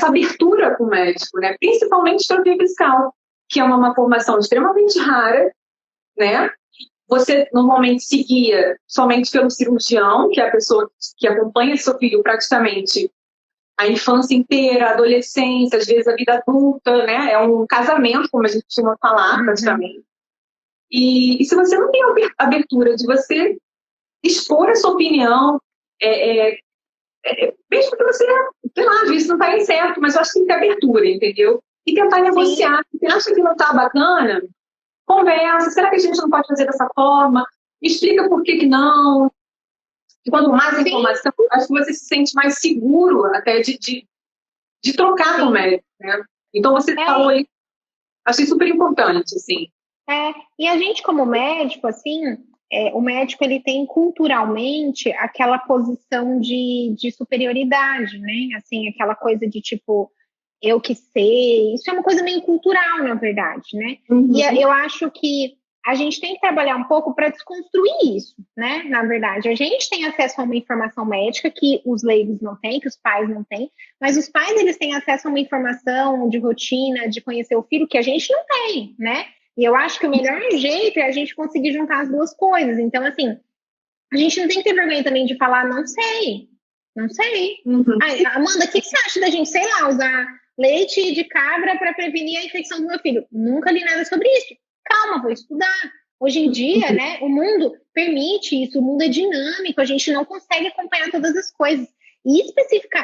abertura com o médico, né? Principalmente terapia fiscal, que é uma formação extremamente rara, né? Você normalmente seguia somente pelo cirurgião, que é a pessoa que acompanha seu filho praticamente a infância inteira, a adolescência, às vezes a vida adulta, né? É um casamento, como a gente costuma falar, praticamente. E se você não tem a abertura de você expor a sua opinião, mesmo que você, sei lá, às vezes não está certo, mas eu acho que tem que ter abertura, entendeu? E tentar negociar. Se você acha que não está bacana, conversa. Será que a gente não pode fazer dessa forma? Explica por que não. E quanto mais informação, acho que você se sente mais seguro até de trocar com o médico, né? Então você falou aí, achei super importante, assim. E a gente como médico, assim, o médico ele tem culturalmente aquela posição de superioridade, né? Assim, aquela coisa de tipo, eu que sei. Isso é uma coisa meio cultural, na verdade, né? E eu acho que a gente tem que trabalhar um pouco para desconstruir isso, né? Na verdade, a gente tem acesso a uma informação médica que os leigos não têm, que os pais não têm, mas os pais, eles têm acesso a uma informação de rotina, de conhecer o filho, que a gente não tem, né? E eu acho que o melhor jeito é a gente conseguir juntar as duas coisas. Então, assim, a gente não tem que ter vergonha também de falar, não sei, não sei. Ai, Amanda, o que você acha da gente, sei lá, usar leite de cabra para prevenir a infecção do meu filho? Nunca li nada sobre isso. Calma, vou estudar. Hoje em dia, né, o mundo permite isso, o mundo é dinâmico, a gente não consegue acompanhar todas as coisas. E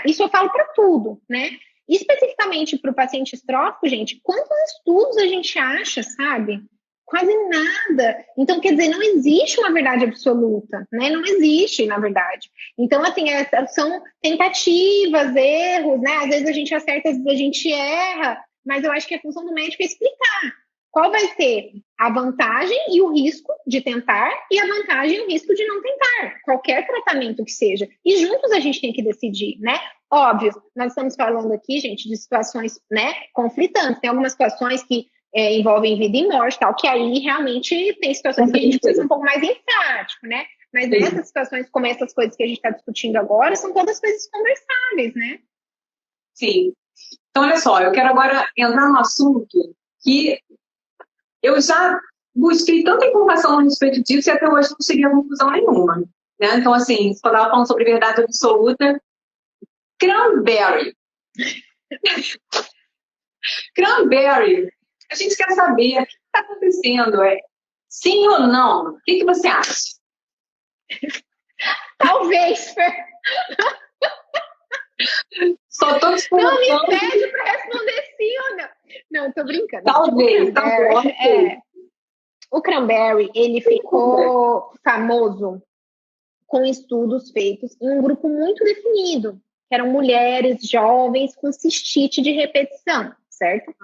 isso eu falo para tudo, né? Especificamente para o paciente estrófico, gente, quantos estudos a gente acha, sabe? Quase nada. Então, quer dizer, não existe uma verdade absoluta, né? Não existe, na verdade. Então, assim, são tentativas, erros, né? Às vezes a gente acerta, às vezes a gente erra, mas eu acho que a função do médico é explicar qual vai ser a vantagem e o risco de tentar e a vantagem e o risco de não tentar, qualquer tratamento que seja. E juntos a gente tem que decidir, né? Óbvio, nós estamos falando aqui, gente, de situações, né, conflitantes. Tem algumas situações que envolvem vida e morte, tal, que aí realmente tem situações que a gente precisa ser um pouco mais enfático, né? Mas nessas situações, como essas coisas que a gente está discutindo agora, são todas coisas conversáveis, né? Sim. Então, olha só, eu quero agora entrar num assunto que eu já busquei tanta informação a respeito disso e até hoje não cheguei a conclusão nenhuma. Né? Então, assim, se eu estava falando sobre verdade absoluta, cranberry. Cranberry. A gente quer saber o que está acontecendo. Sim ou não? O que você acha? Talvez, Fer. Só tô te não me pede para responder sim ou não. Não, tô brincando. Talvez. O cranberry, ele ficou famoso com estudos feitos em um grupo muito definido, que eram mulheres jovens com cistite de repetição, certo?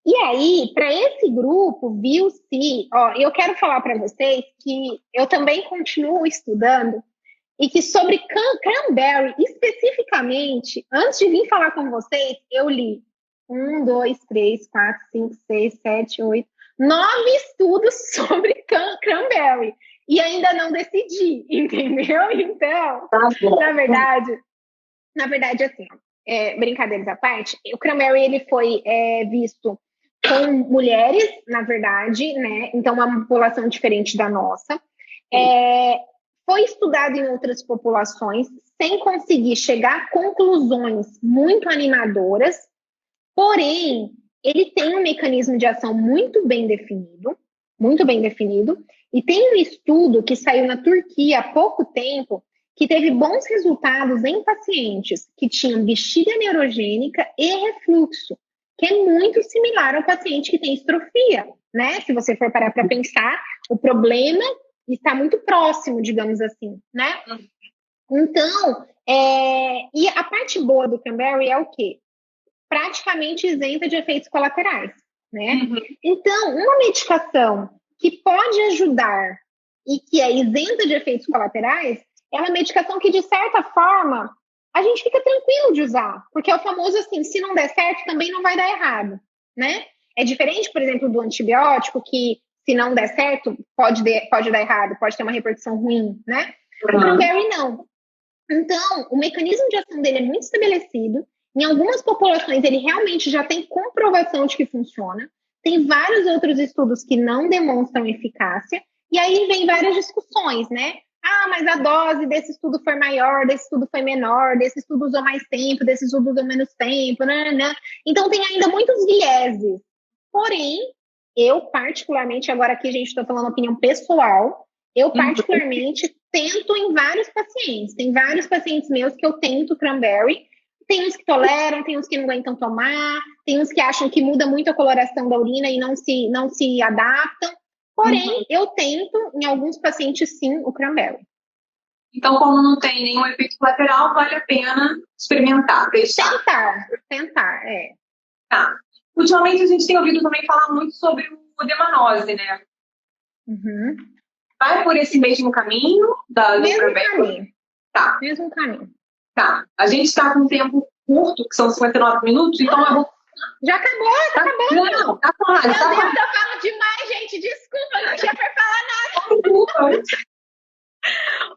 E aí, para esse grupo, viu-se... eu quero falar para vocês que eu também continuo estudando e que sobre cranberry, especificamente, antes de vir falar com vocês, eu li 1, 2, 3, 4, 5, 6, 7, 8, 9 estudos sobre cranberry. E ainda não decidi, entendeu? Então, na verdade, assim, brincadeiras à parte, o cranberry, ele foi visto com mulheres, na verdade, né? Então, uma população diferente da nossa. Foi estudado em outras populações, sem conseguir chegar a conclusões muito animadoras, porém, ele tem um mecanismo de ação muito bem definido, e tem um estudo que saiu na Turquia há pouco tempo, que teve bons resultados em pacientes que tinham bexiga neurogênica e refluxo, que é muito similar ao paciente que tem estrofia, né? Se você for parar para pensar, o problema está muito próximo, digamos assim, né? Então, e a parte boa do cranberry é o quê? Praticamente isenta de efeitos colaterais, né? Então, uma medicação que pode ajudar e que é isenta de efeitos colaterais é uma medicação que, de certa forma, a gente fica tranquilo de usar, porque é o famoso assim, se não der certo, também não vai dar errado, né? É diferente, por exemplo, do antibiótico, que se não der certo, pode dar errado, pode ter uma repercussão ruim, né? O cranberry não. Então, o mecanismo de ação dele é muito estabelecido. Em algumas populações, ele realmente já tem comprovação de que funciona. Tem vários outros estudos que não demonstram eficácia. E aí vem várias discussões, né? Ah, mas a dose desse estudo foi maior, desse estudo foi menor, desse estudo usou mais tempo, desse estudo usou menos tempo, né? Então, tem ainda muitos vieses. Porém, eu particularmente, agora aqui a gente está falando opinião pessoal, eu particularmente tento em vários pacientes. Tem vários pacientes meus que eu tento cranberry. Tem uns que toleram, tem uns que não aguentam tomar, tem uns que acham que muda muito a coloração da urina e não se adaptam. Porém, eu tento, em alguns pacientes, sim, o cranberry. Então, como não tem nenhum efeito colateral, vale a pena experimentar, testar. Tentar. Tá. Ultimamente, a gente tem ouvido também falar muito sobre o Demanose, né? Vai por esse mesmo caminho do cranberry? Mesmo caminho. Tá. A gente está com um tempo curto, que são 59 minutos, então eu vou Já acabou, tá acabando. Não, tá quase. Meu Deus, eu falo demais, gente. Desculpa, não tinha pra falar nada.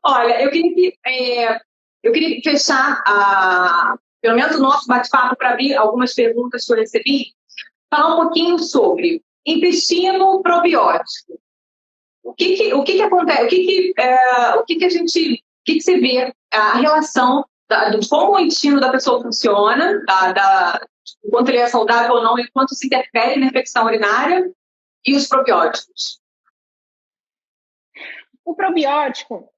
Olha, eu queria fechar pelo menos o nosso bate-papo para abrir algumas perguntas que eu recebi, falar um pouquinho sobre intestino probiótico. O que acontece? O que você vê a relação de como o intestino da pessoa funciona, quanto ele é saudável ou não, e quanto se interfere na infecção urinária e os probióticos? O probiótico,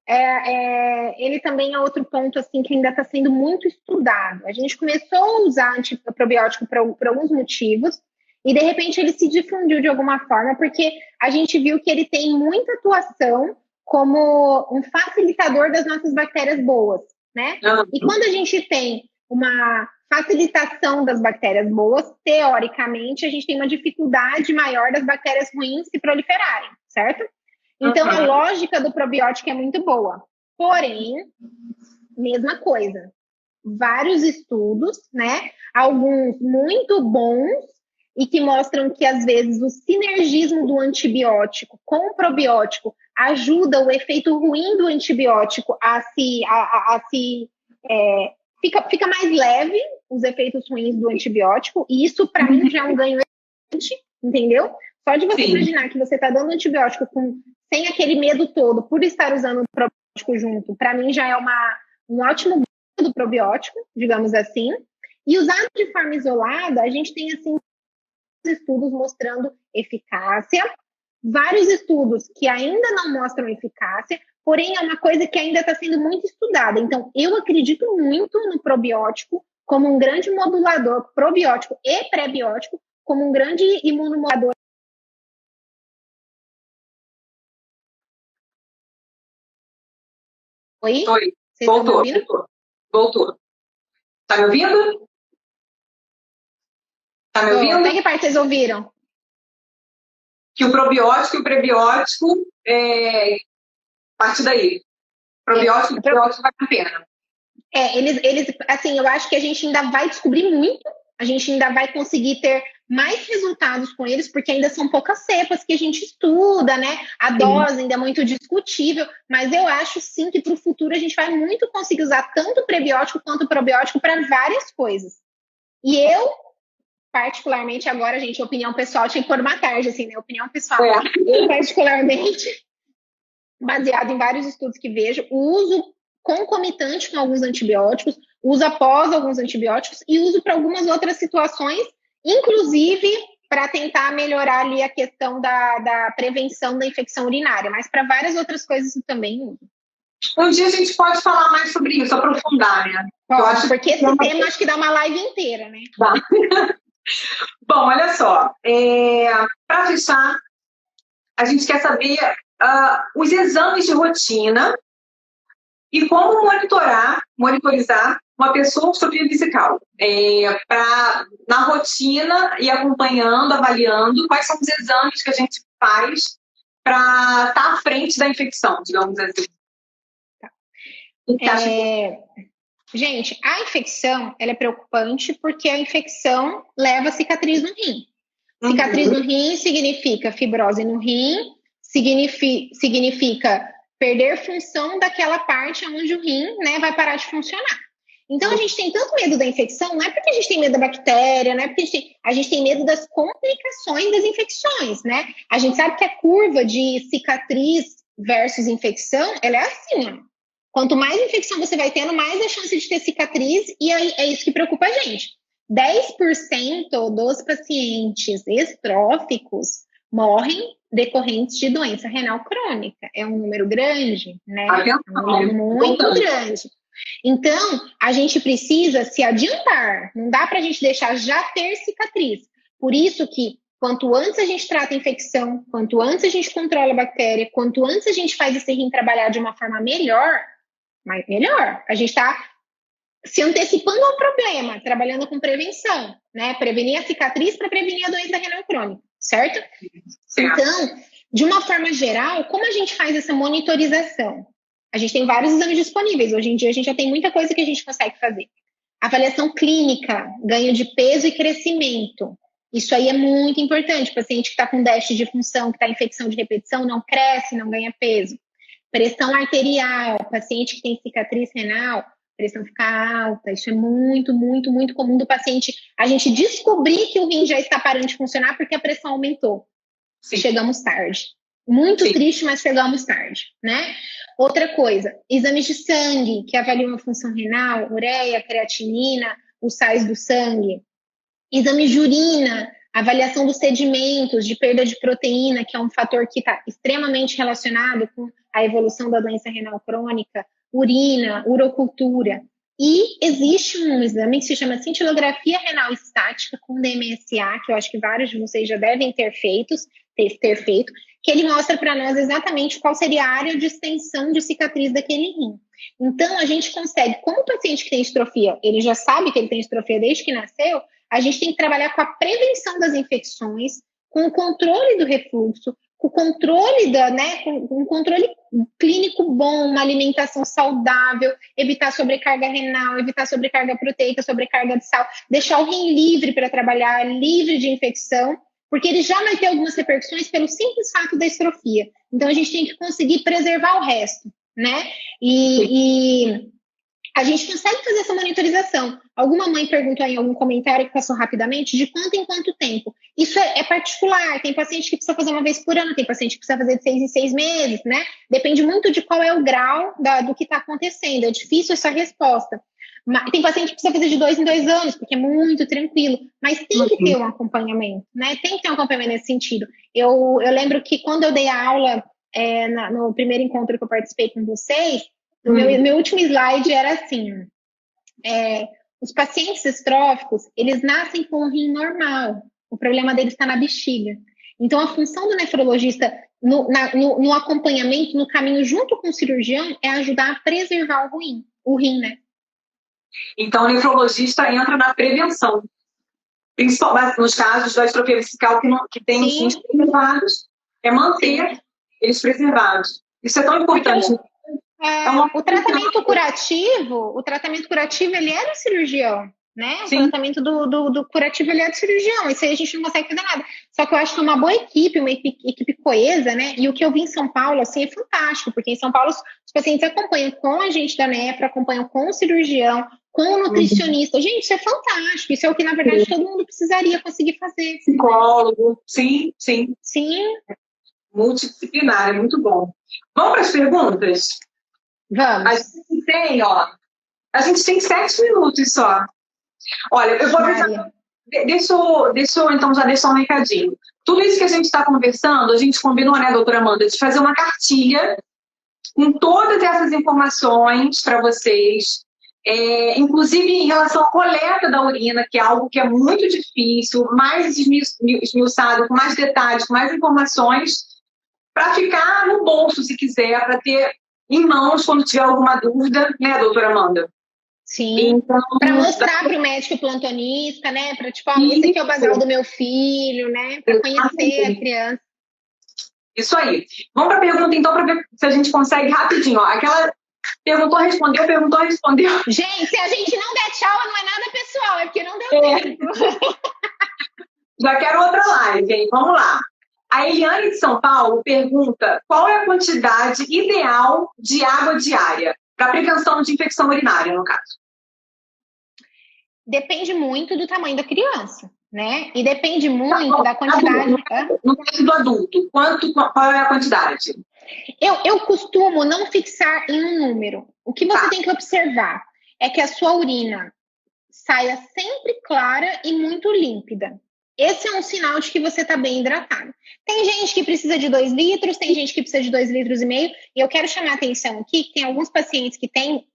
ele também é outro ponto assim, que ainda está sendo muito estudado. A gente começou a usar probiótico por alguns motivos, e de repente ele se difundiu de alguma forma, porque a gente viu que ele tem muita atuação como um facilitador das nossas bactérias boas, né? E quando a gente tem uma facilitação das bactérias boas, teoricamente, a gente tem uma dificuldade maior das bactérias ruins se proliferarem, certo? Então, a lógica do probiótico é muito boa. Porém, mesma coisa. Vários estudos, né? Alguns muito bons e que mostram que, às vezes, o sinergismo do antibiótico com o probiótico ajuda o efeito ruim do antibiótico fica mais leve, os efeitos ruins do antibiótico, e isso, para mim, já é um ganho, entendeu? Só de você imaginar que você está dando antibiótico sem aquele medo todo, por estar usando o probiótico junto, para mim já é um ótimo ganho do probiótico, digamos assim. E usado de forma isolada, a gente tem, assim, estudos mostrando eficácia, vários estudos que ainda não mostram eficácia, porém é uma coisa que ainda está sendo muito estudada. Então, eu acredito muito no probiótico como um grande modulador, probiótico e pré-biótico, como um grande imunomodulador. Oi? Voltou. Tá me ouvindo? Tá me ouvindo? Até que parte vocês ouviram? Que o probiótico e o prebiótico, parte daí. Probiótico e prebiótico vai a pena. Eles, assim, eu acho que a gente ainda vai descobrir muito, a gente ainda vai conseguir ter mais resultados com eles, porque ainda são poucas cepas que a gente estuda, né? A dose ainda é muito discutível, mas eu acho sim que para o futuro a gente vai muito conseguir usar tanto o prebiótico quanto o probiótico para várias coisas. E eu, particularmente, agora, gente, opinião pessoal, tinha que pôr uma tarde, assim, né? Opinião pessoal. Eu, particularmente, baseado em vários estudos que vejo, uso concomitante com alguns antibióticos, uso após alguns antibióticos e uso para algumas outras situações, inclusive para tentar melhorar ali a questão da prevenção da infecção urinária, mas para várias outras coisas eu também uso. Um dia a gente pode falar mais sobre isso, aprofundar, né? Pode, porque esse tema acho que dá uma live inteira, né? Tá. Bom, olha só, para fechar, a gente quer saber os exames de rotina e como monitorizar uma pessoa com distropia vesical. Na rotina e acompanhando, avaliando quais são os exames que a gente faz para estar à frente da infecção, digamos assim. O que acha? Gente, a infecção ela é preocupante porque a infecção leva cicatriz no rim. Cicatriz no rim significa fibrose no rim, significa perder função daquela parte onde o rim, né, vai parar de funcionar. Então, a gente tem tanto medo da infecção, não é porque a gente tem medo da bactéria, não é porque a gente tem medo das complicações das infecções, né? A gente sabe que a curva de cicatriz versus infecção, ela é assim, ó. Quanto mais infecção você vai tendo, mais a chance de ter cicatriz, e aí é isso que preocupa a gente. 10% dos pacientes estróficos morrem decorrentes de doença renal crônica. É um número grande, né? É um número muito grande. Então, a gente precisa se adiantar. Não dá para a gente deixar já ter cicatriz. Por isso que, quanto antes a gente trata a infecção, quanto antes a gente controla a bactéria, quanto antes a gente faz esse rim trabalhar de uma forma melhor, a gente está se antecipando ao problema, trabalhando com prevenção, né? Prevenir a cicatriz para prevenir a doença renal crônica, certo? Então, de uma forma geral, como a gente faz essa monitorização? A gente tem vários exames disponíveis. Hoje em dia, a gente já tem muita coisa que a gente consegue fazer. Avaliação clínica, ganho de peso e crescimento. Isso aí é muito importante. O paciente que está com déficit de função, que está em infecção de repetição, não cresce, não ganha peso. Pressão arterial, paciente que tem cicatriz renal, pressão fica alta. Isso é muito, muito, muito comum do paciente. A gente descobrir que o rim já está parando de funcionar porque a pressão aumentou. Sim. Chegamos tarde. Muito Sim. triste, mas chegamos tarde, né? Outra coisa, exames de sangue, que avaliam a função renal, ureia, creatinina, os sais do sangue. Exames de urina, avaliação dos sedimentos, de perda de proteína, que é um fator que está extremamente relacionado com a evolução da doença renal crônica, urina, urocultura. E existe um exame que se chama cintilografia renal estática com DMSA, que eu acho que vários de vocês já devem ter feito, que ele mostra para nós exatamente qual seria a área de extensão de cicatriz daquele rim. Então, a gente consegue, como o paciente que tem distrofia, ele já sabe que ele tem distrofia desde que nasceu, a gente tem que trabalhar com a prevenção das infecções, com o controle do refluxo, com o controle com um controle clínico bom, uma alimentação saudável, evitar sobrecarga renal, evitar sobrecarga proteica, sobrecarga de sal, deixar o rim livre para trabalhar, livre de infecção, porque ele já vai ter algumas repercussões pelo simples fato da distrofia. Então, a gente tem que conseguir preservar o resto, né? E a gente consegue fazer essa monitorização. Alguma mãe perguntou em algum comentário que passou rapidamente, de quanto em quanto tempo? Isso é particular, tem paciente que precisa fazer uma vez por ano, tem paciente que precisa fazer de 6 em 6 meses, né? Depende muito de qual é o grau do que está acontecendo, é difícil essa resposta. Tem paciente que precisa fazer de 2 em 2 anos, porque é muito tranquilo, mas tem que ter um acompanhamento, né? Tem que ter um acompanhamento nesse sentido. Eu lembro que quando eu dei a aula no primeiro encontro que eu participei com vocês, meu último slide era assim, os pacientes estróficos, eles nascem com um rim normal, o problema deles está na bexiga. Então, a função do nefrologista no acompanhamento, no caminho junto com o cirurgião, é ajudar a preservar o rim, né? Então, o nefrologista entra na prevenção, principalmente nos casos da distrofia vesical que tem os rins preservados, é manter eles preservados. Isso é tão importante. O tratamento curativo, ele é do cirurgião, né? Sim. O tratamento do curativo, ele é do cirurgião. Isso aí a gente não consegue fazer nada. Só que eu acho que uma boa equipe, uma equipe coesa, né? E o que eu vi em São Paulo, assim, é fantástico, porque em São Paulo os pacientes acompanham com a gente da nefra, acompanham com o cirurgião, com o nutricionista. Gente, isso é fantástico. Isso é o que, na verdade, todo mundo precisaria conseguir fazer. Psicólogo, sim. Multidisciplinar, é muito bom. Vamos para as perguntas? Vamos. A gente tem 7 minutos só. Olha, eu vou avisar. Deixa eu então já deixar um recadinho. Tudo isso que a gente está conversando, a gente combinou, né, doutora Amanda, de fazer uma cartilha com todas essas informações para vocês, inclusive em relação à coleta da urina, que é algo que é muito difícil, mais esmiuçado, com mais detalhes, com mais informações, para ficar no bolso, se quiser, para ter em mãos quando tiver alguma dúvida, né, doutora Amanda? Sim, então, para mostrar para o médico plantonista, né, para tipo, esse aqui é o basal do meu filho, né, para conhecer a criança. Isso aí. Vamos para a pergunta, então, para ver se a gente consegue rapidinho. Ó. Aquela perguntou, respondeu. Gente, se a gente não der tchau, não é nada pessoal, é porque não deu tempo. Já quero outra live, hein? Vamos lá. A Eliane de São Paulo pergunta qual é a quantidade ideal de água diária para prevenção de infecção urinária, no caso. Depende muito do tamanho da criança, né? E depende muito da quantidade. No caso do adulto, qual é a quantidade? Eu costumo não fixar em um número. O que você tem que observar é que a sua urina saia sempre clara e muito límpida. Esse é um sinal de que você está bem hidratado. Tem gente que precisa de 2 litros, tem gente que precisa de 2,5 litros. E eu quero chamar a atenção aqui que tem alguns pacientes que têm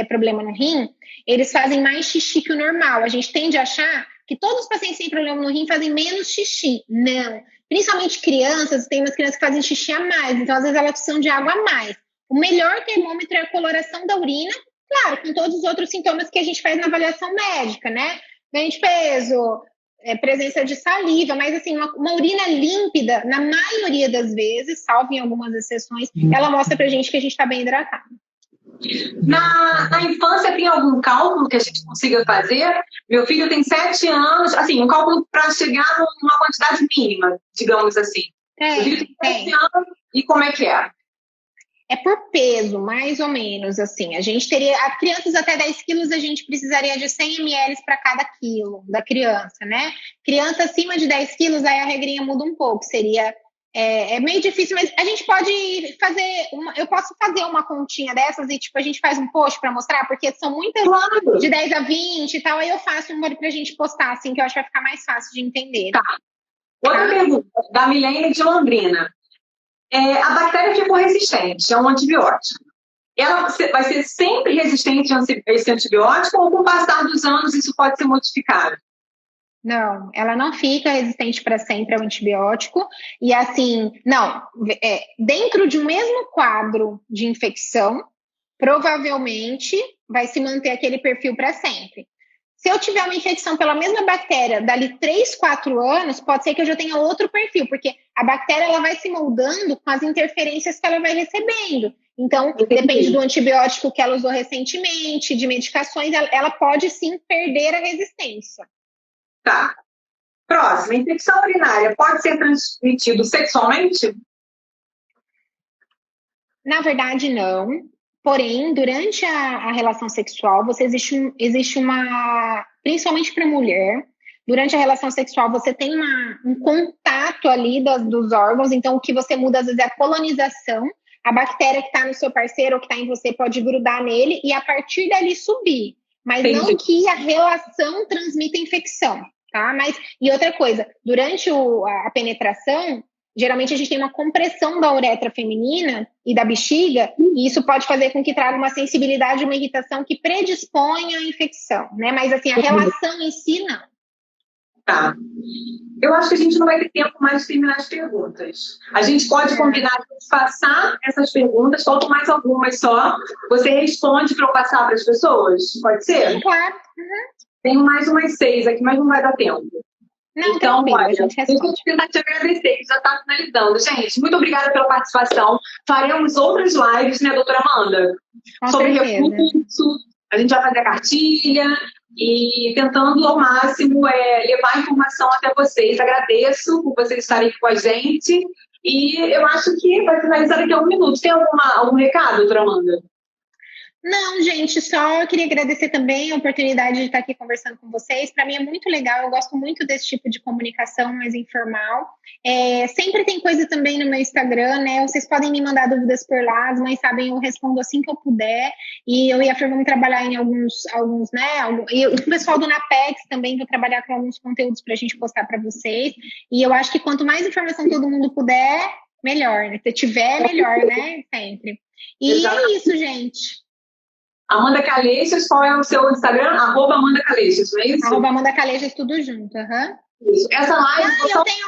problema no rim, eles fazem mais xixi que o normal. A gente tende a achar que todos os pacientes que têm problema no rim fazem menos xixi. Não. Principalmente crianças, tem umas crianças que fazem xixi a mais. Então, às vezes, elas precisam de água a mais. O melhor termômetro é a coloração da urina, claro, com todos os outros sintomas que a gente faz na avaliação médica, né? Ganho de peso, presença de saliva, mas assim, uma urina límpida, na maioria das vezes, salvo em algumas exceções, ela mostra pra gente que a gente tá bem hidratado. Na infância tem algum cálculo que a gente consiga fazer? Meu filho tem 7 anos, assim, um cálculo para chegar numa quantidade mínima, digamos assim. Meu filho tem 7 anos e como é que é? É por peso, mais ou menos, assim. A gente teria, a crianças até 10 quilos, a gente precisaria de 100 ml para cada quilo da criança, né? Criança acima de 10 quilos, aí a regrinha muda um pouco. Seria, é meio difícil, mas a gente pode fazer, eu posso fazer uma continha dessas e, tipo, a gente faz um post para mostrar, porque são muitas de 10 a 20 e tal, aí eu faço um para a gente postar, assim, que eu acho que vai ficar mais fácil de entender. Tá. Outra pergunta, da Milene de Londrina. A bactéria ficou resistente a um antibiótico. Ela vai ser sempre resistente a esse antibiótico ou com o passar dos anos isso pode ser modificado? Não, ela não fica resistente para sempre ao antibiótico. E assim, não, dentro de um mesmo quadro de infecção, provavelmente vai se manter aquele perfil para sempre. Se eu tiver uma infecção pela mesma bactéria dali 3, 4 anos, pode ser que eu já tenha outro perfil, porque a bactéria ela vai se moldando com as interferências que ela vai recebendo. Então, depende do antibiótico que ela usou recentemente, de medicações, ela pode sim perder a resistência. Tá. Próxima, infecção urinária pode ser transmitido sexualmente? Na verdade, não. Porém, durante a relação sexual, existe uma, principalmente para mulher, durante a relação sexual você tem um contato ali dos órgãos, então o que você muda às vezes é a colonização, a bactéria que está no seu parceiro ou que está em você pode grudar nele e a partir dali subir, mas não que a relação transmita infecção, tá? E outra coisa, durante a penetração, geralmente a gente tem uma compressão da uretra feminina e da bexiga, e isso pode fazer com que traga uma sensibilidade, uma irritação que predispõe à infecção, né? Mas assim, a relação em si, não. Tá. Eu acho que a gente não vai ter tempo mais de terminar as perguntas. A gente pode combinar de passar essas perguntas, faltam mais algumas só. Você responde para eu passar para as pessoas? Pode ser? Sim, claro. Uhum. Tenho mais umas 6 aqui, mas não vai dar tempo. Não, então, olha, a gente responde. Eu tentar te agradecer, que já está finalizando. Gente, muito obrigada pela participação. Faremos outras lives, né, doutora Amanda? Sobre recurso. A gente vai fazer a cartilha e tentando ao máximo levar a informação até vocês. Agradeço por vocês estarem aqui com a gente. E eu acho que vai finalizar daqui a 1 minuto. Tem algum recado, doutora Amanda? Não, gente, só eu queria agradecer também a oportunidade de estar aqui conversando com vocês. Para mim é muito legal, eu gosto muito desse tipo de comunicação mais informal. Sempre tem coisa também no meu Instagram, né? Vocês podem me mandar dúvidas por lá, as mães sabem, eu respondo assim que eu puder. E eu e a Fer vamos trabalhar em alguns, né? E o pessoal do Napex também vou trabalhar com alguns conteúdos para a gente postar para vocês. E eu acho que quanto mais informação todo mundo puder, melhor, né? Se tiver, melhor, né? Sempre. E é isso, gente. Amanda Caleixas, qual é o seu Instagram? @Amanda Caleixas, não é isso? Amanda Caleixas, tudo junto, Isso. Essa live... eu tenho...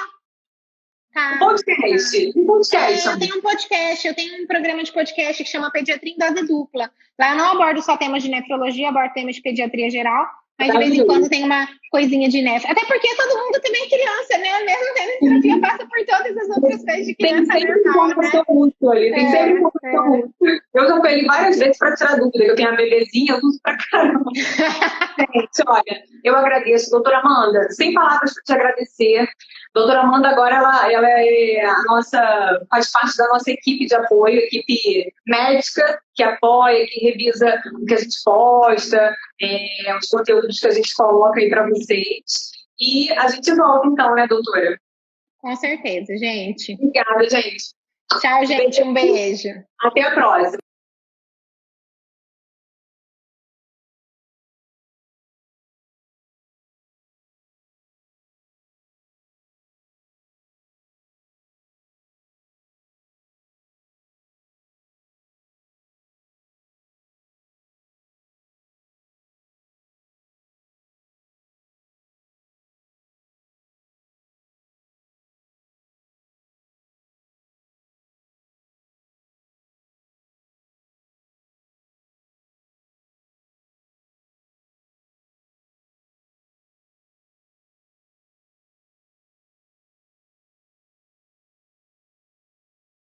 Um podcast. Eu tenho um podcast, eu tenho um programa de podcast que chama Pediatria em Dose Dupla. Lá eu não abordo só temas de nefrologia, abordo temas de pediatria geral, mas de vez em quando tem uma coisinha de nefro. Até porque todo mundo também é criança, né? Mesmo tendo terapia, passa por todas as outras coisas de criança normal, né? Tem sempre informação útil. Eu já falei várias vezes para tirar dúvida. Eu tenho a bebezinha, eu uso pra caramba. Gente, olha, eu agradeço. Doutora Amanda, sem palavras para te agradecer. Doutora Amanda agora ela é faz parte da nossa equipe de apoio, equipe médica que apoia, que revisa o que a gente posta, os conteúdos que a gente coloca aí para vocês. E a gente volta então, né, doutora? Com certeza, gente. Obrigada, gente. Tchau, gente. Um beijo. Até a próxima.